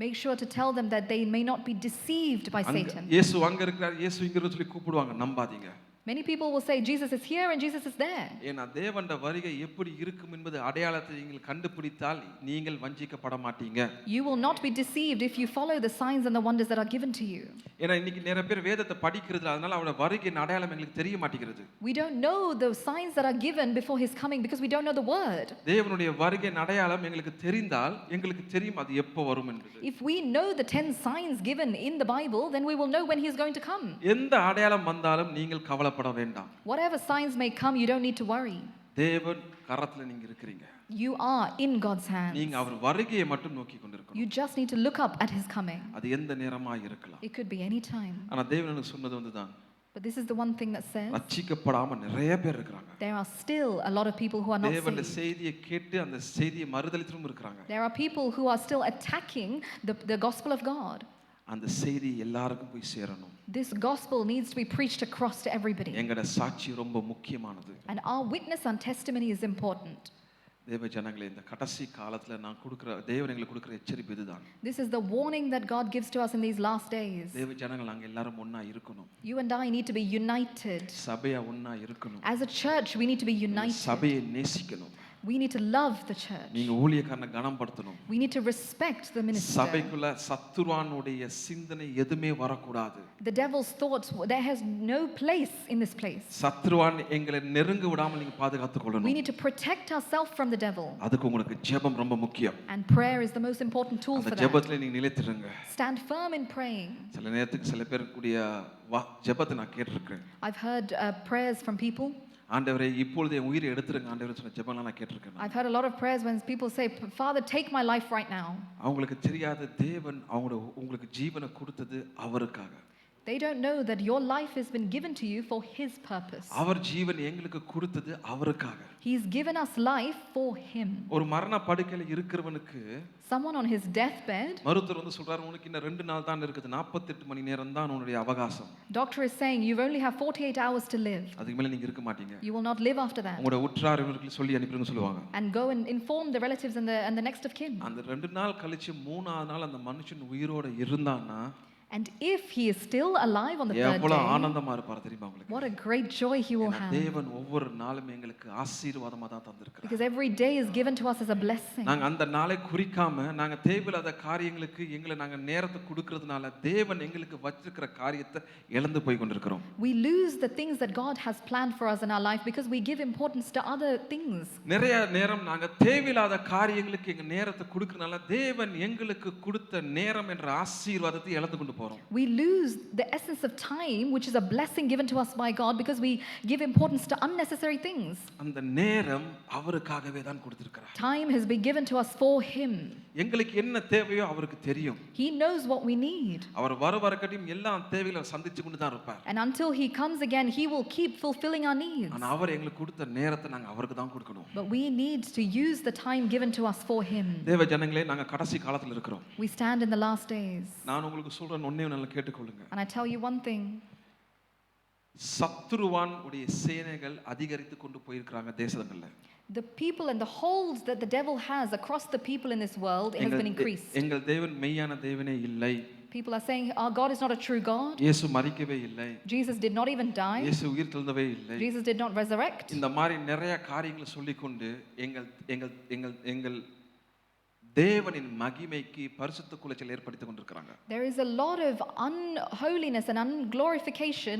Make sure to tell them that they may not be deceived by Satan. இயேசு அங்க இருக்கிறார், இயேசு இங்க இருக்குன்னு சொல்லி கூப்பிடுவாங்க, நம்பாதீங்க. Many people will say Jesus is here and Jesus is there. ஏன்னா தேவனுடைய வருகை எப்படி இருக்கும் என்பது அடையாளத்தை நீங்கள் கண்டுபிடித்தால் நீங்கள் வஞ்சிக்கப்பட மாட்டீங்க. You will not be deceived if you follow the signs and the wonders that are given to you. ஏன்னா இன்னைக்கு நிறைய பேர் வேதத்தை படிக்கிறது, அதனால அவருடைய வருகையின் அடையாளம் எங்களுக்கு தெரிய மாட்டேங்குது. We don't know the signs that are given before his coming because we don't know the word. தேவனுடைய வருகையின் அடையாளம் எங்களுக்கு தெரிந்தால் எங்களுக்கு தெரியும் அது எப்போ வரும் என்பது. If we know the 10 signs given in the Bible, then we will know when he is going to come. எந்த அடையாளம் வந்தாலும் நீங்கள் கவலைப்பட வேண்டாம். Whatever signs may come, you don't need to worry. தேவன் கரத்துல நீங்க இருக்கிறீங்க. You are in God's hands. நீங்க அவர் வருகையை மட்டும் நோக்கி கொண்டிருக்கணும். You just need to look up at his coming. அது எந்த நேரமாய் இருக்கலாம். It could be any time. ஆனா தேவன் எனக்கு சொன்னது வந்துதான். But this is the one thing that says ரட்சிக்கப்படாம நிறைய பேர் இருக்காங்க. there are still a lot of people who are not தேவனுடைய saved. செய்தியை கேட்டு அந்த செய்தியை மறுதலித்தும் இருக்காங்க. There are people who are still attacking the gospel of God. அந்த செய்தி எல்லாருக்கும் போய் சேரணும். This gospel needs to be preached across to everybody. எங்கட சாட்சி ரொம்ப முக்கியமானது. And our witness and testimony is important. தேவ ஜனங்களே, இந்த கடைசி காலத்துல நான் கொடுக்கிற தேவன் எங்களுக்கு கொடுக்கிற எச்சரிப்பு இதுதான். This is the warning that God gives to us in these last days. தேவ ஜனங்கள் நாங்க எல்லாரும் ஒண்ணா இருக்கணும். You and I need to be united. சபையா ஒண்ணா இருக்கணும். As a church, we need to be united. சபையை நேசிக்கணும். We need to love the church. நீங்க ஊழியக்காரனை கனப்படுத்தணும். We need to respect the minister. சபைக்குள்ள சத்துருவானுடைய சிந்தனை எதுமே வரக்கூடாது. The devil's thoughts, there has no place in this place. சத்துருவான் எங்களை நெருங்க விடாமல் நீங்க பாதுகாத்துக் We கொள்ளணும். need to protect ourselves from the devil. அதுக்கு உங்களுக்கு ஜெபம் ரொம்ப முக்கியம். And prayer is the most important tool அந்த for that. ஜெபத்துல நீங்க நிலைத்திருங்க. Stand firm in praying. சில நேரத்துக்கு சில பேர் கூடிய ஜெபத்தை நான் கேட்டிருக்கேன். I've heard prayers from people. ஆண்டவரே இப்பொழுது என் உயிரை எடுத்துருங்க ஆண்டவரே சொன்ன ஜெபம்லாம் நான் கேட்டிருக்கேன். I've heard a lot of prayers when people say, Father, take my life right now. அவங்களுக்கு தெரியாத தேவன் உங்களுக்கு ஜீவனை கொடுத்தது அவருக்காக. They don't know that your life has been given to you for his purpose. அவர் ஜீவன் எங்களுக்கு கொடுத்தது அவருக்காக. He's given us life for him. ஒரு மரண படுக்கையில இருக்கிறவனுக்கு Someone on his deathbed, மருத்துவர் வந்து சொல்றாரு, உனக்கு இன்னும் 2 நாள் தான் இருக்குது, 48 மணி நேரம் தான் உன்னுடைய அவகாசம். doctor is saying you only have 48 hours to live. அதுக்கு மேல நீங்க இருக்க மாட்டீங்க. You will not live after that. உங்களுடைய உற்றார் இவர்களுக்கு சொல்லி அனுப்பிடுங்க சொல்லுவாங்க. And go and inform the relatives and the next of kin. அந்த 2 நாள் கழிச்சு 3ஆவது நாள் அந்த மனுஷன் உயிரோட இருந்தான்னா, And if he is still alive on the third எவ்வளவு day, ஆனந்தமா இருப்பார் தெரியுமா உங்களுக்கு? what a great joy he will have. தேவன் ஒவ்வொரு நாளும் எங்களுக்கு ஆசீர்வாதமா தான் தந்திருக்கிறார். Because every day is given to us as a blessing. நாங்க அந்த நாளை குறிக்காம நாங்க தேவையில்லாத காரியங்களுக்கு எங்களை நாங்க நேரத்தை கொடுக்கிறதுனால தேவன் எங்களுக்கு வச்சிருக்கிற காரியத்தை இழந்து போய் கொண்டிருக்கிறோம். We lose the things that God has planned for us in our life because we give importance to other things. நிறைய நேரம் நாங்க தேவையில்லாத காரியங்களுக்கு எங்க நேரத்தை கொடுக்கிறதுனால தேவன் எங்களுக்கு கொடுத்த நேரம் என்ற ஆசீர்வாதத்தை இழந்து கொண்டு போறோம். We lose the essence of time, which is a blessing given to us by God, because we give importance to unnecessary things. அந்த நேரம் அவருக்காகவே தான் கொடுத்திருக்கிறார். Time has been given to us for him. எங்களுக்கு என்ன தேவையோ அவருக்கு தெரியும். He knows what we need. அவர் வரக்கட்டியும் எல்லா தேவைகளை சந்திச்சு கொண்டு தான் இருப்பார். And until he comes again, he will keep fulfilling our needs. ஆனா அவர் எங்களுக்கு கொடுத்த நேரத்தை நாங்க அவருக்கு தான் கொடுக்கணும். But we need to use the time given to us for him. தேவ ஜனங்களே, நாங்க கடைசி காலத்துல இருக்கிறோம். We stand in the last days. நான் உங்களுக்கு சொல்றேன், ஒண்ணே நல்லா கேட்டுக்கொள்ளுங்க. And I tell you one thing. சத்துருவான் உடைய சேனைகள் அதிகரித்து கொண்டு போயிருக்காங்க தேசங்கள்ல. The people and the holds that the devil has across the people in this world, it has been increased. எங்கள் தேவன் மெய்யான தேவனே இல்லை. People are saying our God is not a true God. இயேசு மரிக்கவே இல்லை. Jesus did not even die. இயேசு உயிர் தெழுந்தவே இல்லை. Jesus did not resurrect. இந்த மாதிரி நிறைய காரியங்களை சொல்லிக்கொண்டு எங்கள் எங்கள் எங்கள் எங்கள் தேவனின் மகிமைக்கு பரிசுத்த குலைச்சல் ஏற்படுத்திக் கொண்டிருக்காங்க. There is a lot of unholiness and unglorification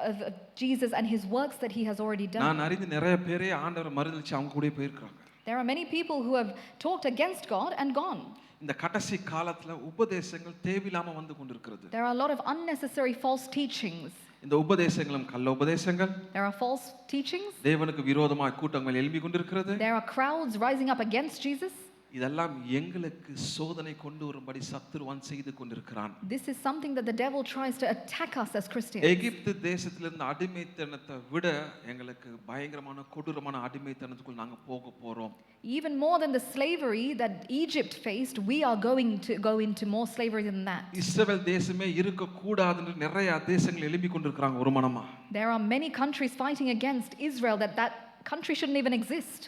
of Jesus and his works that he has already done. நான் அறிந்து நிறைய பேரே ஆண்டவரை மறுதலிச்சு அவங்க கூடயே போயிருக்காங்க. There are many people who have talked against God and gone. இந்த கடைசி காலத்துல உபதேசங்கள் தேவையில்லாம வந்து கொண்டிருக்கிறது. There are a lot of unnecessary false teachings. இந்த உபதேசங்களும் கள்ள உபதேசங்கள். There are false teachings. தேவனுக்கு விரோதமாக கூட்டங்கள் எழும்பி கொண்டிருக்கிறது. There are crowds rising up against Jesus. இதெல்லாம் எங்களுக்கு சோதனை கொண்டு வரும்படி சத்துருவான் செய்து கொண்டிருக்கிறான். This is something that the devil tries to attack us as Christians. எகிப்து தேசத்திலிருந்து அடிமைத்தனத்தை விட எங்களுக்கு பயங்கரமான கொடூரமான அடிமைத்தனத்துக்குள் நாங்க போக போறோம். Even more than the slavery that Egypt faced, we are going to go into more slavery than that. இஸ்ரவேல் தேசமே இருக்க கூடாதுன்னு நிறைய தேசங்கள் எழும்பி கொண்டிருக்காங்க ஒரு மனமா. There are many countries fighting against Israel that country shouldn't even exist.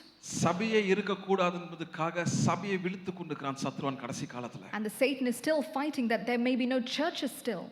சபையே இருக்க கூடாது என்பதுக்காக சபையை விழுத்து கொண்டிருக்கிறான் சத்ருவான் கடைசி காலத்துல. And the Satan is still fighting that there may be no churches still.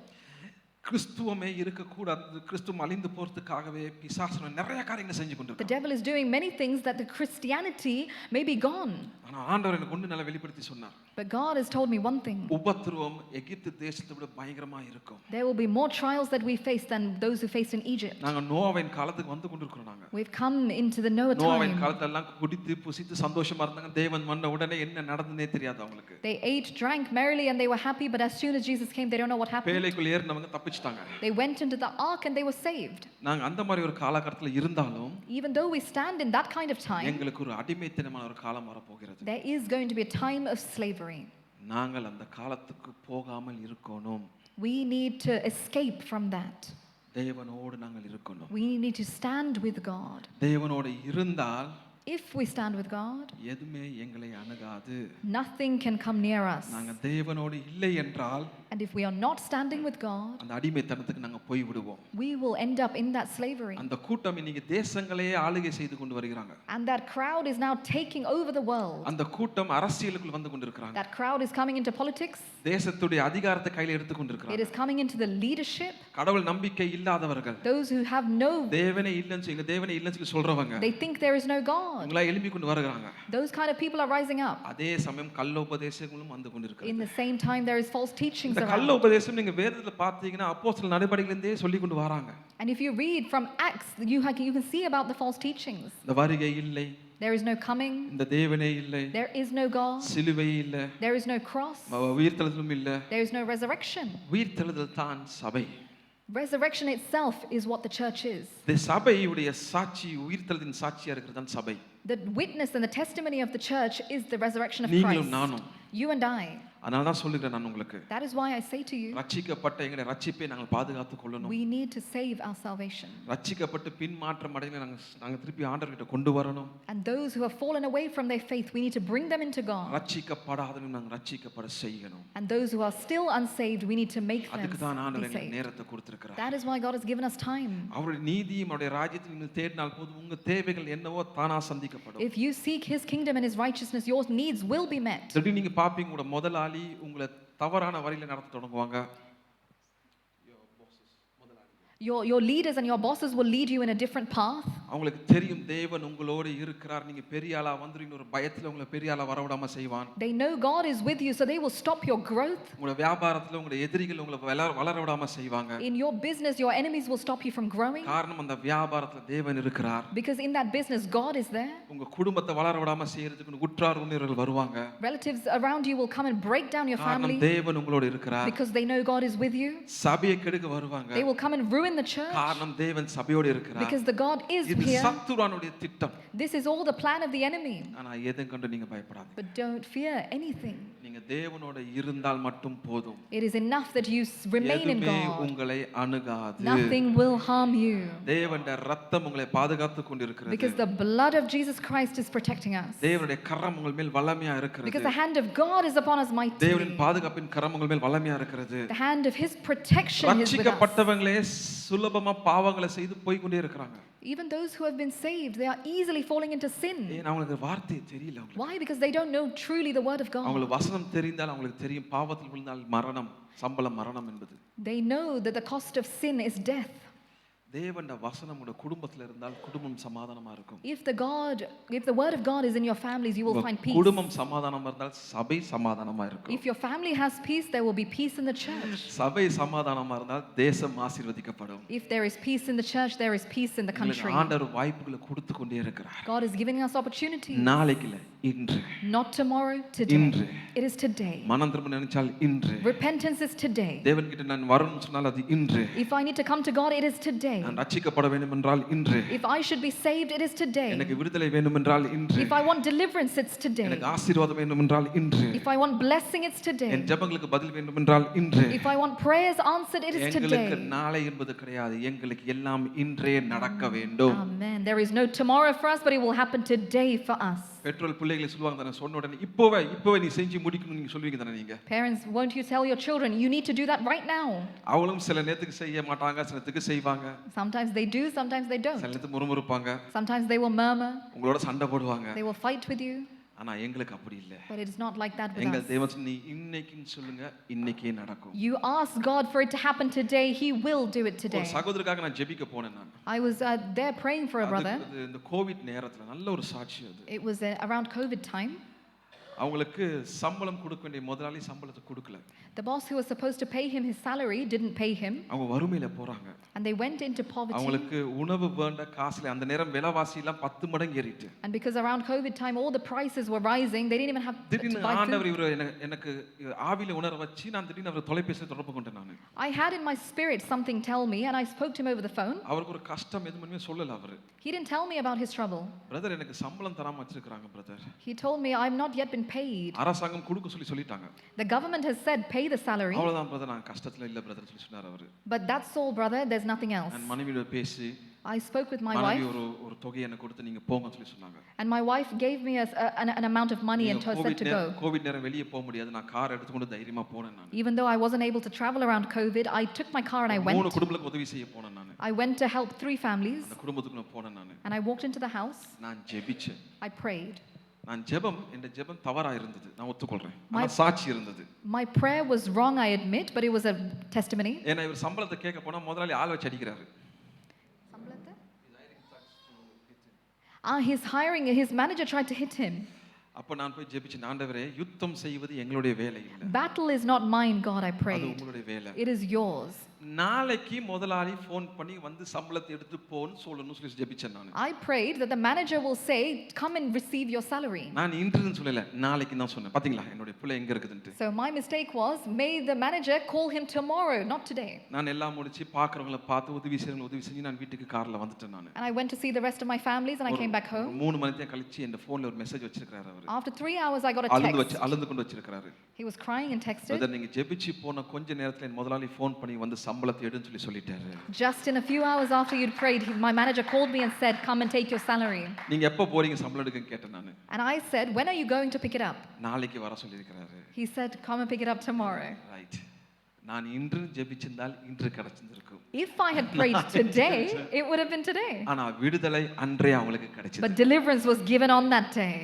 கிறிஸ்துவமே இருக்க கூடாது, கிறிஸ்துவம் அழிந்து போறதுக்காகவே பிசாசு நிறைய காரியங்களை செஞ்சு The கொண்டிருக்கான். devil is doing many things that the Christianity may be gone. ஆனா ஆண்டவர் எனக்கு ஒண்ணு நல்லா வெளிப்படுத்தி சொன்னார். But God has told me one thing. உபத்திரவம் எகிப்து தேசத்தை விட பயங்கரமா இருக்கும். There will be more trials that we face than those who faced in Egypt. நாங்க நோவாவின் காலத்துக்கு வந்து கொண்டிருக்கிறோம். நாங்க We've come into the Noah நோவாவின் time. காலத்துல எல்லாம் குடித்து புசித்து சந்தோஷமா இருந்தாங்க. தேவன் வந்த உடனே என்ன நடந்ததே தெரியாது அவங்களுக்கு. They ate, drank merrily and they were happy, but as soon as Jesus came, they don't know what happened. பேழைக்குள்ள ஏறினவங்க தப்பிச்சிட்டாங்க. They went into the ark and they were saved. நாங்க அந்த மாதிரி ஒரு காலகட்டத்துல இருந்தாலும் Even though we stand in that kind of time, எங்களுக்கு ஒரு அடிமைத்தனமான ஒரு காலம் வர போகிறது. there is going to be a time of slavery. நாங்கள் அந்த காலத்துக்கு போகாமல் இருக்கணும். We need to escape from that. தேவனோடு நாங்கள் இருக்கணும். We need to stand with God. தேவனோடு இருந்தால் If we stand with God, எதுமே எங்களை அணுகாது. nothing can come near us. நாங்க தேவனோடு இல்லை என்றால் And if we are not standing with God, அந்த அடிமைத்தனத்துக்கு நாங்க போய் விடுவோம். we will end up in that slavery. அந்த கூட்டம் இன்னைக்கு தேசங்களே ஆளுகை செய்து கொண்டு வருகிறாங்க. And that crowd is now taking over the world. அந்த கூட்டம் அரசியலுக்குள் வந்து கொண்டிருக்கிறாங்க. That crowd is coming into politics. தேசத்துடைய அதிகாரத்தை கையில எடுத்து It கொண்டிருக்கிறாங்க. is coming into the leadership. கடவுள் நம்பிக்கை இல்லாதவர்கள், Those who have no, தேவனே இல்லைன்னு எங்க தேவனே இல்லைன்னு சொல்லி சொல்றவங்க, they think there is no God. உங்களா எழும்பி கொண்டு வருகிறாங்க. Those kind of people are rising up. அதே சமயம் கள்ள உபதேசங்களும் வந்து கொண்டிருக்கிறது. In the same time, there is false teachings இந்த கள்ள around. உபதேசம் நீங்க வேதத்துல பார்த்தீங்கன்னா அப்போஸ்தலர் நடபடிகளிலிருந்தே சொல்லி கொண்டு வராங்க. And if you read from Acts, you can see about the false teachings. இந்த வருகை இல்லை, There is no coming. இந்த தேவனே இல்லை, There is no God. சிலுவை இல்லை, There is no cross. உயிர்த்தெழுதலும் இல்லை. There is no resurrection. உயிர்த்தெழுதல் தான் சபை. Resurrection itself is what the church is. இந்த சபையுடைய சாட்சி உயிர்த்தெழுதின் சாட்சியா இருக்கிறது தான் சபை. The witness and the testimony of the church is the resurrection of நீங்களும் Christ. நானும். You and I. அதனால தான் சொல்லுகிறேன் நான் உங்களுக்கு, That is why I say to you, ரட்சிக்கப்பட்ட எங்களை ரட்சிப்பை நாங்கள் பாதுகாத்துக் கொள்ளணும். we need to save our salvation. ரட்சிக்கப்பட்டு பின்மாற்றம் அடைந்து நாங்கள் திருப்பி ஆண்டவர்கிட்ட கொண்டு வரணும். And those who have fallen away from their faith, we need to bring them into God. ரட்சிக்கப்படாதவங்க நாங்கள் ரட்சிக்கப்பட செய்யணும். And those who are still unsaved, we need to make அதுக்கு தான் them ஆண்டவர் be எங்களுக்கு saved. நேரத்தை கொடுத்திருக்கிறார். That is why God has given us time. அவருடைய நீதியும் அவருடைய ராஜ்யத்தை நீங்கள் தேடினால் போதும், உங்க தேவைகள் என்னவோ தானா சந்திக்கப்படும். If you seek His kingdom and His righteousness, your needs will be met. திடீர்னு நீங்க பாப்பீங்க, உங்களோட முதலாளி உங்களை தவறான வழியில நடத்த தொடங்குவாங்க. Your leaders and your bosses will lead you in a different path. அவங்களுக்கு தெரியும் தேவன் உங்களோடு இருக்கிறார், நீங்க பெரிய ஆளா வந்துருவீங்க ஒரு பயத்துல உங்களை பெரிய ஆளா வரவிடாம செய்வான். They know God is with you, so they will stop your growth. உங்க வியாபாரத்துல உங்க எதிரிகள் உங்களை வளர விடாம செய்வாங்க. In your business, your enemies will stop you from growing. காரணம் அந்த வியாபாரத்துல தேவன் இருக்கிறார். Because in that business, God is there. உங்க குடும்பத்தை வளர விடாம செய்யறதுக்கு உற்றார் உறவினர்கள் வருவாங்க. Relatives around you will come and break down your family. காரணம் தேவன் உங்களோடு இருக்கிறார். Because they know God is with you. சபையை கெடுக்க வருவாங்க. They will come and ruin the church. காரணம் தேவன் சபையோடு இருக்கிறார். Because the God is இது here. சத்துருவினுடைய திட்டம். This is all the plan of the enemy. ஆனா எதையும் கண்டு நீங்க பயப்படாதீங்க. But don't fear anything. நீங்க தேவனோடு இருந்தால் மட்டும் போதும். It is enough that you remain in எதுவுமே God. உங்களை அணுகாது. Nothing will harm you. தேவனுடைய இரத்தம் உங்களை பாதுகாத்துக் கொண்டிருக்கிறது. Because the blood of Jesus Christ is protecting us. தேவனுடைய கரம் உங்கள் மேல் வல்லமையா இருக்கிறது. Because the hand of God is upon us mightily. தேவனின் பாதுகாப்பின் கரம் உங்கள் மேல் வல்லமையா இருக்கிறது. The hand of his protection is with us. ரட்சிக்கப்பட்டவங்களே சுலபமா பாவங்களை செய்து போய் கொண்டே இருக்காங்க. Even those who have been saved, they are easily falling into sin. ஏன் அவங்களுக்கு வார்த்தை தெரியல அவங்களுக்கு. Why? Because they don't know truly the word of God. அவங்களுக்கு வசனம் தெரிந்தால் அவங்களுக்கு தெரியும் பாவத்தில் விழுந்தால் மரணம், சம்பளம் மரணம் என்பது. They know that the cost of sin is death. தேவனுடைய வசனம் உங்க குடும்பத்துல இருந்தால் குடும்பம் சமாதானமா இருக்கும். If the word of God is in your families, you will find peace. குடும்பம் சமாதானமா இருந்தால் சபை சமாதானமா இருக்கும். If your family has peace, there will be peace in the church. சபை சமாதானமா இருந்தால் தேசம் ஆசீர்வதிக்கப்படும். If there is peace in the church, there is peace in the country. ஆண்டவர் வாய்ப்புகளை கொடுத்து கொண்டே இருக்கிறார். God is giving us opportunities. நாளைக்கு இல்ல, இன்று. Not tomorrow, today. இன்று. It is today. மனம் திரும்ப நினைச்சால் இன்று. Repentance is today. தேவன் கிட்ட நான் வரணும்னு சொன்னால் அது இன்று. If I need to come to God, it is today. நான் ரட்சிக்கப்பட வேண்டும் என்றால் இன்று. If I should be saved, it is today. எனக்கு விடுதலை வேண்டும் என்றால் இன்று. If I want deliverance, it's today. எனக்கு ஆசீர்வாதம் வேண்டும் என்றால் இன்று. If I want blessing, it's today. என் ஜெபங்களுக்கு பதில் வேண்டும் என்றால் இன்று. If I want prayers answered, it is எங்களுக்கு today. நாளை என்பது கிடையாது, எங்களுக்கு எல்லாம் இன்றே நடக்க வேண்டும். Amen. There is no tomorrow for us, but it will happen today for us. பெற்றோர் பிள்ளைகளை சொல்லுவாங்க தானே, சொன்ன உடனே இப்போவே நீ செஞ்சு முடிக்கணும் நீங்க சொல்லுவீங்க தானே நீங்க. Parents, won't you tell your children, you need to do that right now? அவங்களும் சில நேரத்துக்கு செய்ய மாட்டாங்க, சில நேரத்துக்கு செய்வாங்க. Sometimes they do, sometimes they don't. சில நேரத்துக்கு முறுமுறுப்பாங்க. Sometimes they will murmur. உங்களோட சண்டை போடுவாங்க. They will fight with you. ஆனா எங்களுக்கு அப்படி இல்ல. But it is not like that with எங்கள் us. தேவன் நீ இன்னைக்குன்னு சொல்லுங்க, இன்னைக்கே நடக்கும். You ask God for it to happen today, He will do it today. ஒரு சகோதரருக்காக நான் ஜெபிக்க போனேன் நான். I was there praying for a brother. அது இந்த கோவிட் நேரத்துல நல்ல ஒரு சாட்சி அது. It was around COVID time. அவங்களுக்கு சம்பளம் கொடுக்க வேண்டிய முதலாளி சம்பளத்தை கொடுக்கல. The boss who was supposed to pay him his salary didn't pay him. அவங்க வறுமையில போறாங்க. And they went into poverty. அவங்களுக்கு உணவு வேண்ட காசுல அந்த நேரம் விலைவாசி எல்லாம் 10 மடங்கு ஏறிட்டு. And because around COVID time all the prices were rising, they didn't even have to திடீர்னு buy ஆண்டவர் food. எனக்கு ஆவியில உணர வச்சு நான் திடீர்னு அவர் தொலைபேசியை தொடர்பு கொண்டேன் நான். I had in my spirit something tell me, and I spoke to him over the phone. அவருக்கு ஒரு கஷ்டம் எதுவுமே சொல்லல அவரு. He didn't tell me about his trouble. Brother எனக்கு சம்பளம் தராம வச்சிருக்காங்க brother. He told me I'm not yet been paid. அரசாங்கம் கொடுக்க சொல்லிட்டாங்க. The government has said pay the salary. அவ்வளவுதான் பிரதர், நான் கஷ்டத்துல இல்ல பிரதர் சொல்லி சொன்னார் அவரு. But that's all, brother. There's nothing else. நான் மனைவியோட பேசி I spoke with my மனைவி wife. ஒரு தொகையை எனக்கு கொடுத்து நீங்க போங்க சொல்லி சொன்னாங்க. And my wife gave me an amount of money and said to go. Covid நேரம் வெளிய போக முடியாது, நான் கார் எடுத்துட்டு தைரியமா போனேன் நான். Even though I wasn't able to travel around COVID, I took my car and I went. மூணு குடும்பங்களுக்கு உதவி செய்ய போனேன் நான். I went to help 3 families. அந்த குடும்பத்துக்கு நான் போனேன் நான். And I walked into the house. நான் ஜெபிச்சேன். I prayed. நான் என் ஜெபம் தவறா இருந்தது, நான் ஒத்துக்கொள்றேன். ஆனா சாட்சி இருந்தது. My prayer was wrong, I admit, but it was a testimony. ஏன்னா இவர் சம்பளத்தை கேட்க போனா முதலாளி ஆள் வச்சு அடிக்கிறாரு. His manager tried to hit him. அப்ப நான் போய் ஜெபிச்சேன், ஆண்டவரே யுத்தம் செய்வது எங்களுடைய வேலை இல்ல. Battle is not mine, God, I அது prayed. உங்களுடைய வேலை. It is yours. நாளைக்கு முதலாளி ஃபோன் பண்ணி வந்து சம்பளத்தை எடுத்து போன்னு சொல்லணும்னு சொல்லி ஜெபிச்சேன் நான். I prayed that the manager will say, come and receive your salary. நான் இன்றுன்னு சொல்லல, நாளைக்கு தான் சொன்னேன். பாத்தீங்களா என்னோட பிள்ளை எங்க இருக்குதுன்னு. So my mistake was, may the manager call him tomorrow, not today. நான் எல்லாம் முடிச்சு பாக்குறவங்கள பார்த்து உதவி செஞ்சு நான் வீட்டுக்கு கார்ல வந்துட்டேன் நான். And I went to see the rest of my families and I came back home. 3 மணி நேரம் கழிச்சு என் போன்ல ஒரு மெசேஜ் வச்சிருக்காரு அவர். After 3 hours I got a text. அழுந்து கொண்டு வச்சிருக்காரு. He was crying and texted. Brother நீங்க ஜெபிச்சு போன கொஞ்ச நேரத்துல என் முதலாளி ஃபோன் பண்ணி வந்து சம்பளத்தை எடுன்னு சொல்லி சொல்லிட்டாரு. Just in a few hours after you'd prayed, my manager called me and said, come and take your salary. நீங்க எப்ப போறீங்க சம்பளம் எடுக்கன்னு கேட்டேன் நான். And I said, when are you going to pick it up? நாளைக்கு வர சொல்லி இருக்காரு. He said, come and pick it up tomorrow. Right. நான் இன்று ஜெபிச்சிருந்தால் இன்று கிடைச்சிருக்கும். If I had prayed today, it would have been today. ஆனா விடுதலை அன்றே அவங்களுக்கு கிடைச்சது. But deliverance was given on that day.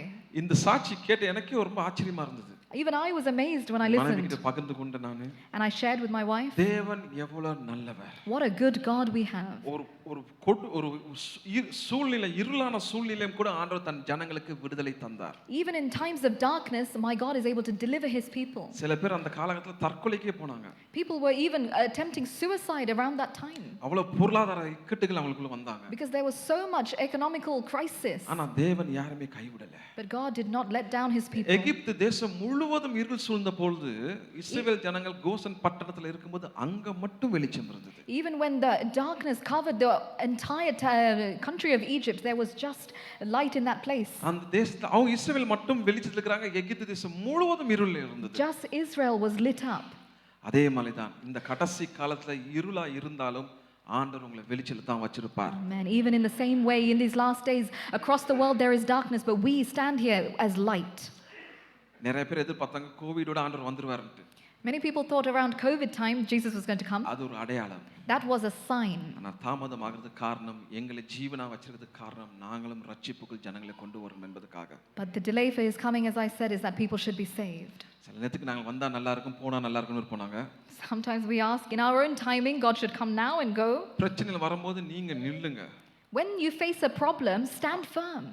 இந்த சாட்சி கேட்டு எனக்கே ரொம்ப ஆச்சரியமா இருந்தது. Even I was amazed when I மனைவி listened. கிட்ட பகிர்ந்து கொண்ட நானு And I shared with my wife, தேவன் எவ்வளவு நல்லவர். what a good God we have. ஒரு சூழ்நிலை இருளான சூழ்நிலையும் கூட ஆண்டவர் தன் ஜனங்களுக்கு விடுதலை தந்தார். Even in times of darkness, my God is able to deliver his people. சில பேர் அந்த காலகட்டத்துல தற்கொலைக்கே போனாங்க. People were even attempting suicide around that time. அவ்வளவு பொருளாதார இக்கட்டுகள் அவங்களுக்குள்ள வந்தாங்க. Because there was so much economical crisis. ஆனா தேவன் யாரையுமே கைவிடல. But God did not let down his people. எகிப்து தேசம் முழுவதும் இருள் சூழ்ந்த பொழுது இஸ்ரவேல் ஜனங்கள் கோசன் பட்டணத்துல இருக்கும்போது அங்க மட்டும் வெளிச்சம் இருந்தது. Even when the darkness covered the entire country of Egypt, there was just light in that place. அந்த தேசத்துல அவங்க இஸ்ரவேல் மட்டும் வெளிச்சத்துல இருக்காங்க. எகிப்து தேசம் முழுவதும் இருள் இருந்தது. Just Israel was lit up. அதே மாதிரி தான் இந்த கடைசி காலத்துல இருளா இருந்தாலும் ஆண்டவர் உங்களை வெளிச்சத்துல தான் வச்சிருப்பார். Amen. Even in the same way, in these last days, across the world there is darkness, but we stand here as light. நிறைய பேர் எதிர்பார்த்தாங்க கோவிடோட ஆண்டவர் வந்துருவாருன்னு. Many people thought around COVID time Jesus was going to come. அது ஒரு அடையாளம். That was a sign. ஆனா தாமதமாகிறதுக்கு காரணம் எங்களை ஜீவனா வச்சிருக்கிறதுக்கு காரணம் நாங்களும் ரட்சிப்புக்குள் ஜனங்களை கொண்டு வரணும் என்பதற்காக. But the delay for his coming, as I said, is that people should be saved. சில நேரத்துக்கு நாங்க வந்தா நல்லா இருக்கும் போனா நல்லா இருக்கும்னு போனாங்க. Sometimes we ask in our own timing, God should come now and go. பிரச்சனைகள் வரும்போது நீங்க நில்லுங்க. When you face a problem, stand firm.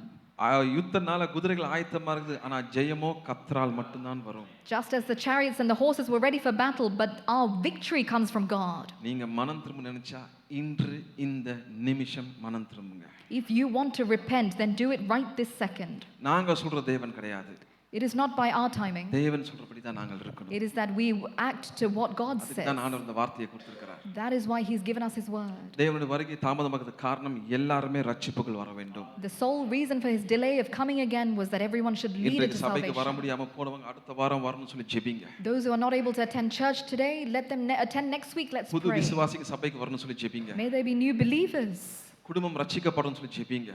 யுத்தனால குதிரைகள் ஆயத்தமா இருக்குது ஆனா ஜெயமோ கர்த்தரால் மட்டும்தான் வரும். Just as the chariots and the horses were ready for battle, but our victory comes from God. நீங்க மனம் திரும்ப நினைச்சா இன்று இந்த நிமிஷம் மனம் திரும்புங்க. If you want to repent, then do it right this second. நாங்க சொல்ற தேவன் கிடையாது. It is not by our timing. தேவன் சொல்றபடி தான் நாங்கள் இருக்கணும். It is that we act to what God says. அதுதான் ஆண்டவர் இந்த வார்த்தையை கொடுத்திருக்கிறார். That is why he's given us his word. தேவனுடைய வருகை தாமதமாகிறதுக்கு காரணம் எல்லாரும் ரட்சிப்புக்குள் வர வேண்டும். The sole reason for his delay of coming again was that everyone should lead into இன்றைக்கு சபைக்கு வர salvation. முடியாம போனவங்க அடுத்த வாரம் வரணும்னு சொல்லி ஜெபிங்க. Those who are not able to attend church today, let them attend next week. Let's புது pray. விசுவாசிங்க சபைக்கு வரணும்னு சொல்லி ஜெபிங்க. May there be new believers. குடும்பம் ரட்சிக்கப்படும் சொல்லி ஜெபிங்க.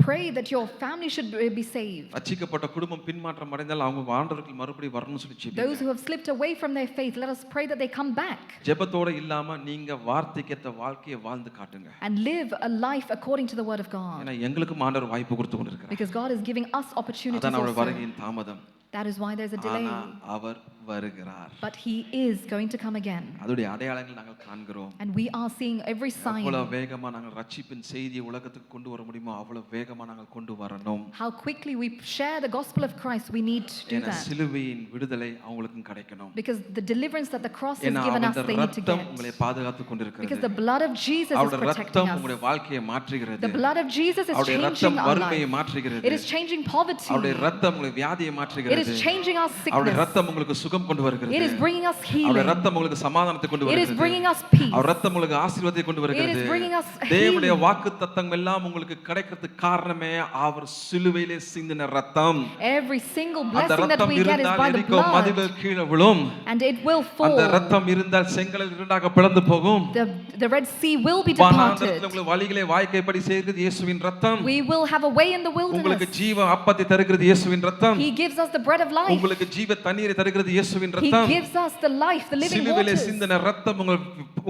Pray that your family should be saved. ரட்சிக்கப்பட்ட குடும்பம் பின்மாற்றம் அடைந்தால் அவங்க ஆண்டவருக்கு மறுபடியும் வரணும்னு சொல்லி Those ஜெபிங்க. who have slipped away from their faith, let us pray that they come back ஜெபத்தோட இல்லாம நீங்க வார்த்தைக்கேத்த வாழ்க்கையை வாழ்ந்து காட்டுங்க. and live a life according to the word of God. ஏன்னா எங்களுக்கும் ஆண்டவர் வாய்ப்பு கொடுத்து கொண்டிருக்கிறார். Because God is giving us opportunities அதான் அவருடைய also. வருகையின் தாமதம். That is why there's a delay. ஆனா அவர் வருகிறார். But he is going to come again. அதுடைய அடையாளங்கள் நாங்கள் காண்கிறோம். And we are seeing every sign. எவ்வளவு வேகமா நாங்கள் ரட்சிப்பின் செய்தியை உலகத்துக்கு கொண்டு வர முடியுமோ அவ்வளவு வேகமா நாங்கள் கொண்டு வரணும். How quickly we share the gospel of Christ, we need to do ஏன்னா that. சிலுவையின் விடுதலை அவங்களுக்கும் கிடைக்கணும். Because the deliverance that the cross has ஏன்னா given us, அவருடைய they need to ரத்தம் get. உங்களை பாதுகாத்துக் கொண்டிருக்கிறது. Because the blood of Jesus is அவருடைய protecting ரத்தம் us. உங்களுடைய வாழ்க்கையை மாற்றுகிறது. The blood of Jesus is அவருடைய changing ரத்தம் our வறுமையை life. மாற்றுகிறது. It is changing poverty. அவருடைய ரத்தம் உங்களுடைய வியாதியை It மாற்றுகிறது. is changing our அவருடைய sickness. ரத்தம் உங்களுக்கு சுகம் கொண்டு வருகிறது. It is bringing us அவருடைய healing. ரத்தம் உங்களுக்கு சமாதானத்தை கொண்டு It is வருகிறது. bringing us peace. அவர் ரத்தம் உங்களுக்கு ஆசீர்வாதத்தை கொண்டு It வருகிறது. is bringing us தேவனுடைய healing. வாக்குத்தத்தங்கள் எல்லாம் உங்களுக்கு கிடைக்கிறதுக்கு காரணமே அவர் சிலுவையிலே சிந்தின ரத்தம். Every single அந்த blessing that ரத்தம் we get is இருந்தால் by the எரிகோ மதில் blood. கீழே விழும். And it will fall. அந்த ரத்தம் இருந்தால் செங்கடல் இரண்டாக பிளந்து போகும். The Red Sea will be வனாந்தரத்தில் departed. உங்களுக்கு வழிகளை வாய்க்கைப்படி செய்கிறது இயேசுவின் ரத்தம். We will have a way in the உங்களுக்கு wilderness. ஜீவ அப்பத்தை தருகிறது இயேசுவின் ரத்தம். He gives us the bread of life. உங்களுக்கு ஜீவ தண்ணீரை தருகிறது இயேசுவின் He ரத்தம். gives us the life, the living சிலுவையிலே waters. சிந்தின ரத்தம்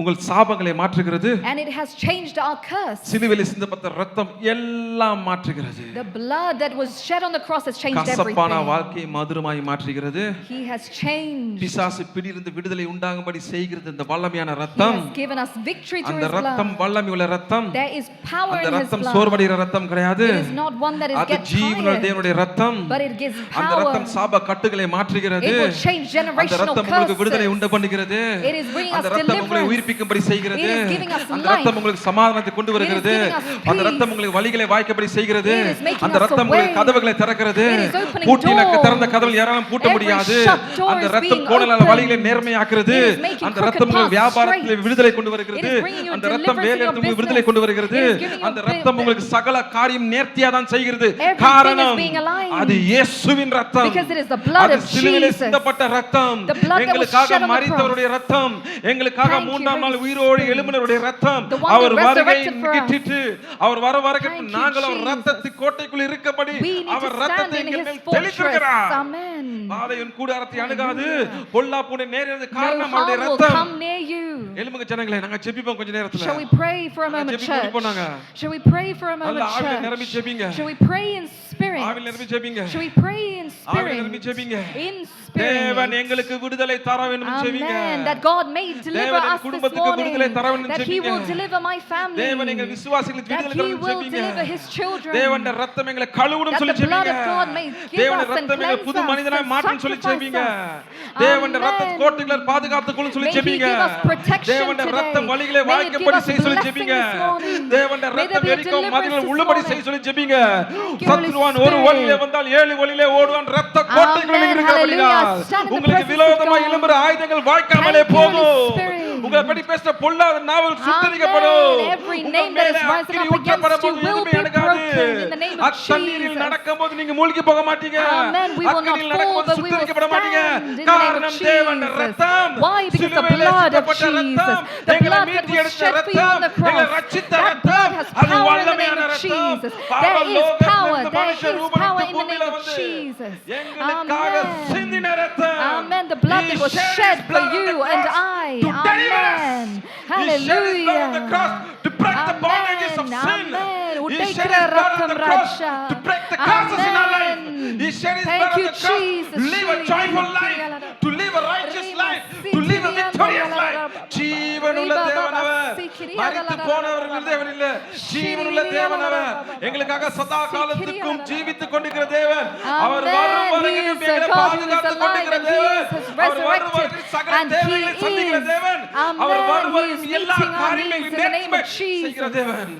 உங்கள் சாபங்களை மாற்றுகிறது. And it has changed our curse. சிலுவையிலே சிந்தப்பட்ட ரத்தம் எல்லாம் மாற்றுகிறது. The blood that was shed on the cross has changed கசப்பான everything. வாழ்க்கையை மதுரமாய் மாற்றுகிறது. He has changed. பிசாசு பிடியிலிருந்து விடுதலை உண்டாகும்படி செய்கிறது இந்த வல்லமையான He ரத்தம். has given us victory through அந்த his ரத்தம் blood. வல்லமை உள்ள ரத்தம். There is power அந்த in his ரத்தம் blood. சோர்வடைகிற ரத்தம் கிடையாது. It is not one that is அது get ஜீவனுள்ள tired, தேவனுடைய ரத்தம். but it gives அந்த power. ரத்தம் சாப கட்டுகளை மாற்றுகிறது. It will change அந்த generational ரத்தம் உங்களுக்கு விடுதலை curses. உண்டு பண்ணுகிறது. It is bringing அந்த us ரத்தம் உங்களை deliverance. உயிர்ப்பிக்கும்படி செய்கிறது. It is giving us அந்த life. ரத்தம் உங்களுக்கு சமாதானத்தை கொண்டு வருகிறது. It is giving us அந்த peace. ரத்தம் உங்களுக்கு வழிகளை வாய்க்கப்படி செய்கிறது. It is making அந்த us ரத்தம் a உங்களுக்கு way. கதவுகளை திறக்கிறது. It is opening பூட்டின doors. திறந்த கதவுகள் யாராலும் பூட்ட Every முடியாது. shut door அந்த is ரத்தம் being கோணலான opened. வழிகளை நேர்மையாக்குறது. It is making அந்த crooked ரத்தம் உங்கள் paths வியாபாரத்தில் straight. விடுதலை கொண்டு வருகிறது. It is bringing you அந்த ரத்தம் deliverance in வேலையில் your உங்களுக்கு business. விடுதலை கொண்டு வருகிறது. It is giving you அந்த ரத்தம் உங்களுக்கு சகல காரியம் நேர்த்தியா தான் செய்கிறது. Everything is காரணம் being aligned. அது இயேசுவின் ரத்தம். Because it is the blood அது of சிலுவையிலே Jesus. சிந்தப்பட்ட ரத்தம். The blood that was எங்களுக்காக shed on the மரித்தவருடைய ரத்தம். எங்களுக்காக Thank you, மூன்றாம் நாள் Holy உயிரோடு Spirit. எழும்பினவருடைய ரத்தம். The one that அவர் வருகை resurrected for us. கிட்டிட்டு அவர் வர வரைக்கும் Thank you, நாங்கள் Jesus. ரத்தத்து கோட்டைக்குள் இருக்கபடி We need அவர் to ரத்தத்தை stand in எங்கள் his மேல் fortress. தெளித்திருக்கிறார். Amen. பாதையின் கூடாரத்தை அணுகாது பொல்லாப்புனை நேரது No காரணம் அவருடைய harm will ரத்தம். come near you. எழும்புங்க ஜனங்களே நாங்க ஜெபிப்போம் கொஞ்ச நேரத்துல. Shall we pray for a moment, ஜெபிக்க church? போனாங்க. Shall we pray for a நல்ல moment, ஆவியில நிரம்பி church? ஜெபிங்க. Shall we pray in spirit? ஆவியில் நிரம்பி ஜெபிங்க. Should we pray in ஆவியில் நிரம்பி spirit? ஜெபிங்க. In தேவன் spirit. எங்களுக்கு விடுதலை தர வேண்டும் ஜெபிங்க. Amen. That God may deliver தேவன் என் us this குடும்பத்துக்கு விடுதலை morning. தர வேண்டும் That He ஜெபிங்க. will deliver my family. தேவன் எங்கள் விசுவாசிகளுக்கு That விடுதலை தர He வேண்டும் will ஜெபிங்க. deliver His children. தேவனுடைய ரத்தம் எங்களை கழுவணும் That சொல்லி the blood ஜெபிங்க. of God may give தேவனுடைய us and ரத்தம் எங்களை புது cleanse us மனிதனாய் and மாற்றும் சொல்லி sanctify ஜெபிங்க. us. தேவனுடைய ரத்த Amen. கோட்டைகளை பாதுகாத்துக் கொள்ளும் சொல்லி May He ஜெபிங்க. give us protection தேவனுடைய today. ரத்தம் வழிகளை May it give வாய்க்கப்படி us செய்ய சொல்லி blessing ஜெபிங்க. this morning. தேவனுடைய May there ரத்தம் be a எரிக்கும் deliverance மதில்கள் this உள்ளபடி morning. செய்ய சொல்லி ஜெபிங்க. you, Holy சத்துருவான் ஒரு Spirit. வழியிலே வந்தால் 7 வழியிலே ஓடுவான். ரத்த கோட்டைக்குள் Amen. இருக்கிறபடியால் Hallelujah. Stand in the உங்களுக்கு presence விரோதமாக of God. எழும்புற ஆயுதங்கள் வாய்க்காமலே Thank you, Holy போகும். Spirit. உங்களை பற்றி பேசுற பொல்லாத நாவல் சுட்டரிக்கப்படும். Amen. Every உங்கள் name that மேலே is rising அக்கினி up ஊற்றப்படும் against you போது will எதுவுமே be நடக்காது. broken in the name of அத்தண்ணீரில் Jesus. நடக்கும்போது நீங்க மூழ்கி போக மாட்டீங்க. Amen. We will not அக்கினியில் fall, நடக்கும்போது but we will சுட்டரிக்கப்பட மாட்டீங்க. stand in the name of காரணம் தேவனுடைய Jesus. ரத்தம். Why? Because the சிலுவையிலே blood of சிந்தப்பட்ட ரத்தம். Jesus, the எங்களை blood that மீட்டு was எடுத்த shed for you on the ரத்தம். எங்களை cross, ரட்சித்த that ரத்தம். blood has அது power in the வல்லமையான name of ரத்தம். Jesus. There is பரலோகத்திலிருந்து power, there மனுஷ is ரூபம் power எடுத்து in the பூமியில name of வந்து Jesus. எங்களுக்காக Amen. சிந்தின ரத்தம். Amen. The blood that was shed for you and I. Amen. Hallelujah. To break the bondages of sin. Amen. He shed his blood on the cross to break the curses in our life. He shed his blood on the cross to live a joyful life, to live a righteous life, to live a victorious life. ஜீவனுள்ள தேவனவர், மரித்து போனவர்கள் தேவன் இல்ல, ஜீவனுள்ள தேவனவர், எங்களுக்காக சதா காலத்துக்கும் ஜீவித்துக் கொண்டிருக்கிற தேவன். அவர் வரும் வரைக்கும் எங்களை பாதுகாத்துக் கொண்டிருக்கிற தேவன். அவர் வரும் வரைக்கும் சகல தேவைகளை சந்திக்கிற தேவன். அவர் வரும் வரைக்கும் எல்லா காரியங்களையும் நேர்மை செய்கிற தேவன்.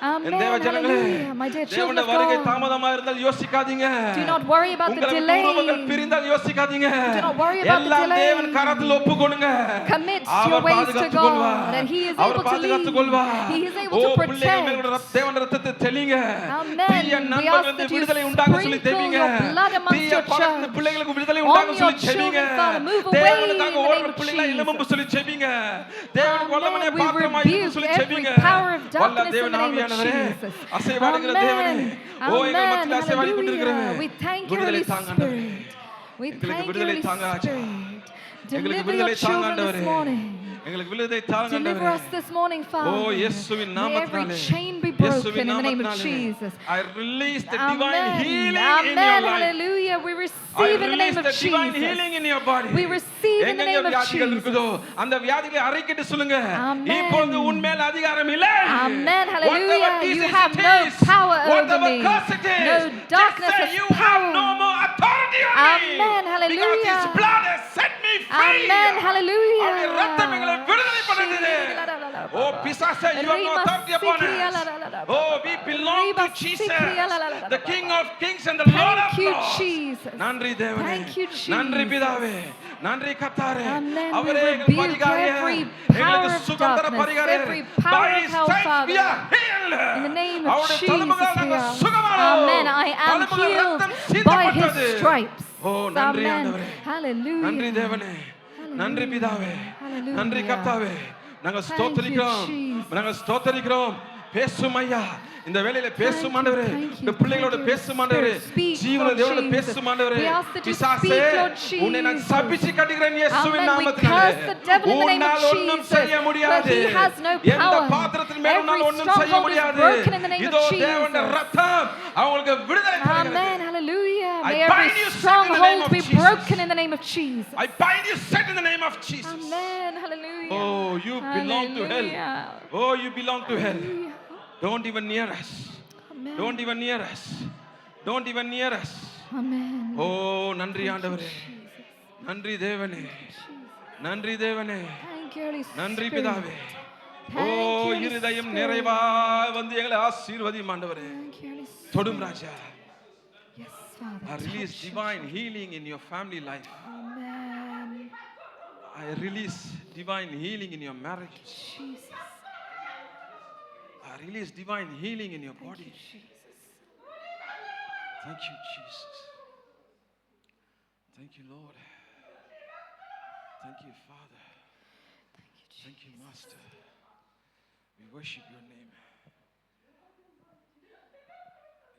என் தேவ ஜனங்களே, தேவனுடைய வருகை தாமதமா இருந்தால் யோசிக்காதீங்க. Do not worry about the உங்கள் delay. குடும்பங்கள் பிரிந்தால் யோசிக்காதீங்க. Do not worry about the எல்லாம் delay. தேவன் கரத்தில் ஒப்புக்கொடுங்க. Commit your our ways to பாதுகாத்துக் God, கொள்வார். and He is our able to பாதுகாத்துக் lead. கொள்வார். He is able to பிள்ளைகள் மேல் protect. உள்ள தேவன் ரத்தத்தை தெளிங்க. Amen. தீய We நண்பர்கள் ask வந்து that you விடுதலை உண்டாக சொல்லி sprinkle தெளிங்க. your blood amongst தீய your பழக்கத்து church. பிள்ளைகளுக்கு விடுதலை On உண்டாக your சொல்லி செபிங்க. children, Father, move away தேவனுக்காக in the ஓடுற name of பிள்ளைகளை Jesus. எழும்பு சொல்லி செபிங்க. தேவனுக்கு வல்லமையை Amen. We பாத்திரமாய் இருக்க சொல்லி rebuke செபிங்க. every power of வல்ல darkness in தேவன் the name of ஆவியானவரே, Jesus. அசைவாடுகிற தேவனே, ஓ எங்கள் மத்தியில் அசைவாடி கொண்டிருக்கிறவரே, We thank you, விடுதலை Holy தாங்க ஆண்டவரே. Spirit. We எங்களுக்கு thank you, விடுதலை Holy தாங்க ராஜா. Spirit. எங்களுக்கு Deliver விடுதலை your தாங்க children ஆண்டவரே. this morning. எங்களுக்கு விடுதலை தாங்க Deliver ஆண்டவரே. us this morning, O Father. இயேசுவின் May every நாமத்தினாலே, chain be broken இயேசுவின் in the name of நாமத்தினாலே, Jesus. I release the divine Amen. healing in your Amen. life. Hallelujah. We I receive in the name release of the divine healing Jesus. in your body. We receive in the எங்கெங்க name of வியாதிகள் Jesus. இருக்குதோ அந்த வியாதிகளை அறிக்கையிட்டு சொல்லுங்க. Amen. இப்பொழுது உன்மேல் அதிகாரம் இல்லை. Amen. Whatever Hallelujah. disease You have it no is, power over whatever me. curse it is, No just darkness say has you have power. no more authority on me. Amen. Hallelujah. Because His blood has set me free. Amen. Hallelujah. அவருடைய ரத்தம் எங்களை விடுதலை பண்ணுது. Oh, பிசாசே, you have no authority upon us. Oh, we belong to Jesus, the King of Kings and the Lord of Thank you, Lords. Jesus. நன்றி தேவனே. Thank you, Jesus. நன்றி பிதாவே. நன்றி கர்த்தாவே. Amen. We அவரே எங்கள் rebuke பரிகாரியே. every எங்களுக்கு power of சுகம் தர darkness, பரிகாரியே. every power By of His hell, stripes we Father. are healed. In the name of அவருடைய Jesus, தழும்புகளால் we நாங்கள் are. சுகமானோம். Amen. I am தழும்புகள் healed ரத்தம் by His சிந்தப்பட்டது. stripes. ஓ நன்றி Amen. ஆண்டவரே. Hallelujah. நன்றி தேவனே. நன்றி பிதாவே. Hallelujah. நன்றி கர்த்தாவே. நாங்கள் Thank you, ஸ்தோத்திரிக்கிறோம். Jesus. நாங்கள் ஸ்தோத்திரிக்கிறோம். பேசும் ஐயா, இந்த வேளையில பேசும் ஆண்டவரே, இந்த பிள்ளைகளோட பேசும் ஆண்டவரே, ஜீவன தேவனோட பேசும் ஆண்டவரே, பிசாசே உன்னை நான் சபிச்சு கட்டுகிறேன் இயேசுவின் நாமத்தினாலே. உன்னால் ஒன்றும் செய்ய முடியாது. எந்த பாத்திரத்தின் மேல் உன்னால் ஒன்றும் செய்ய முடியாது. இதோ தேவனுடைய ரத்தம் அவங்களுக்கு விடுதலை தருகிறது. Amen. Hallelujah. I May every bind you, Satan, in the name stronghold of be Jesus. broken in the name of Jesus. I bind you, Satan, in the name of Jesus. Amen. Hallelujah. Oh, you belong to hell. Hallelujah. Oh, you belong to hell. Don't even near us. Amen. Don't even near us. Don't even near us. Amen. Oh, நன்றி ஆண்டவரே. நன்றி தேவனே. நன்றி தேவனே. Thank you, Holy நன்றி Spirit. பிதாவே. Thank O you, Holy இருதயம் Spirit. நிறைவாய் வந்து எங்களை ஆசீர்வதியும் ஆண்டவரே. Thank you, Holy Spirit. தொடும் ராஜா. Yes, Father. I release Touch. divine healing in your family life. Amen. I release divine healing in your marriage. Jesus. I release divine healing in your Thank body. you, Jesus. Thank you, Jesus. Thank you, Lord. Thank you, Father. Thank you, Jesus. Thank you, Master. We worship your name.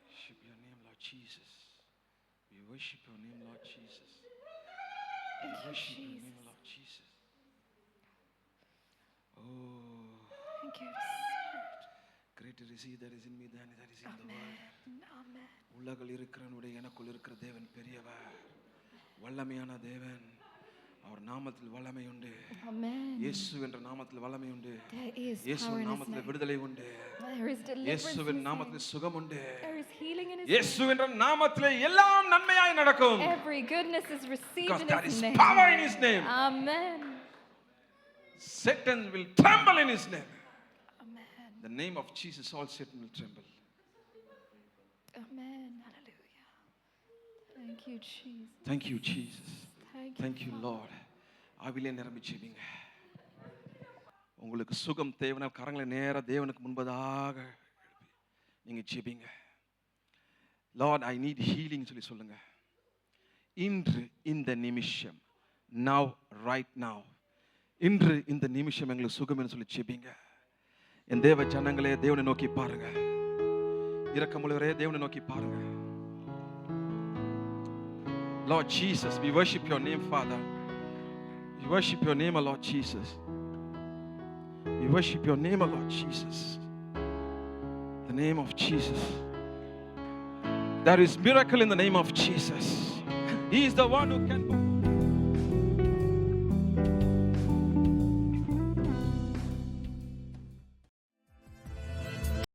Worship your name, Lord Jesus. We worship your name, Lord Jesus. We Thank you, worship your Jesus. name, Lord Jesus. Oh, Thank you, Holy Spirit. Greater is he that is in me than that is in the world. உலகில் இருக்கிறவனுடைய எனக்குள் இருக்கிற தேவன் பெரியவர், வல்லமையான தேவன். அவர் நாமத்தில் வல்லமை உண்டு. இயேசு என்ற நாமத்தில் வல்லமை உண்டு. இயேசுவின் நாமத்தில் விடுதலை உண்டு. இயேசுவின் நாமத்தில் சுகம் உண்டு. இயேசு என்ற நாமத்தில் எல்லாம் நன்மையாய் நடக்கும். Every goodness is received Because in there his is name. power in his name. Amen. Satan will tremble in his name. Amen. The name of Jesus, all Satan will tremble. Amen. Hallelujah. Thank you, Jesus. Thank you, Jesus. Thank you, Thank you, Lord. ஆவிலே நிரம்பி ஜெபிங்க. உங்களுக்கு சுகம் தேவன கரங்களை நேரா தேவனுக்கு முன்பதாக நீங்க ஜெபிங்க. Lord, I need healing சொல்லி சொல்லுங்க. இன்று இந்த நிமிஷம், now, right now. இன்று இந்த நிமிஷம் எங்களுக்கு சுகம்னு சொல்லி ஜெபிங்க. என் தேவ ஜனங்களே, தேவனை நோக்கி பாருங்க. இரக்கமுள்ளவரே, தேவனை நோக்கி பாருங்க. Lord Jesus, we worship your name, Father. We worship your name, Lord Jesus. We worship your name, Lord Jesus. The name of Jesus. There is miracle in the name of Jesus. He is the one who can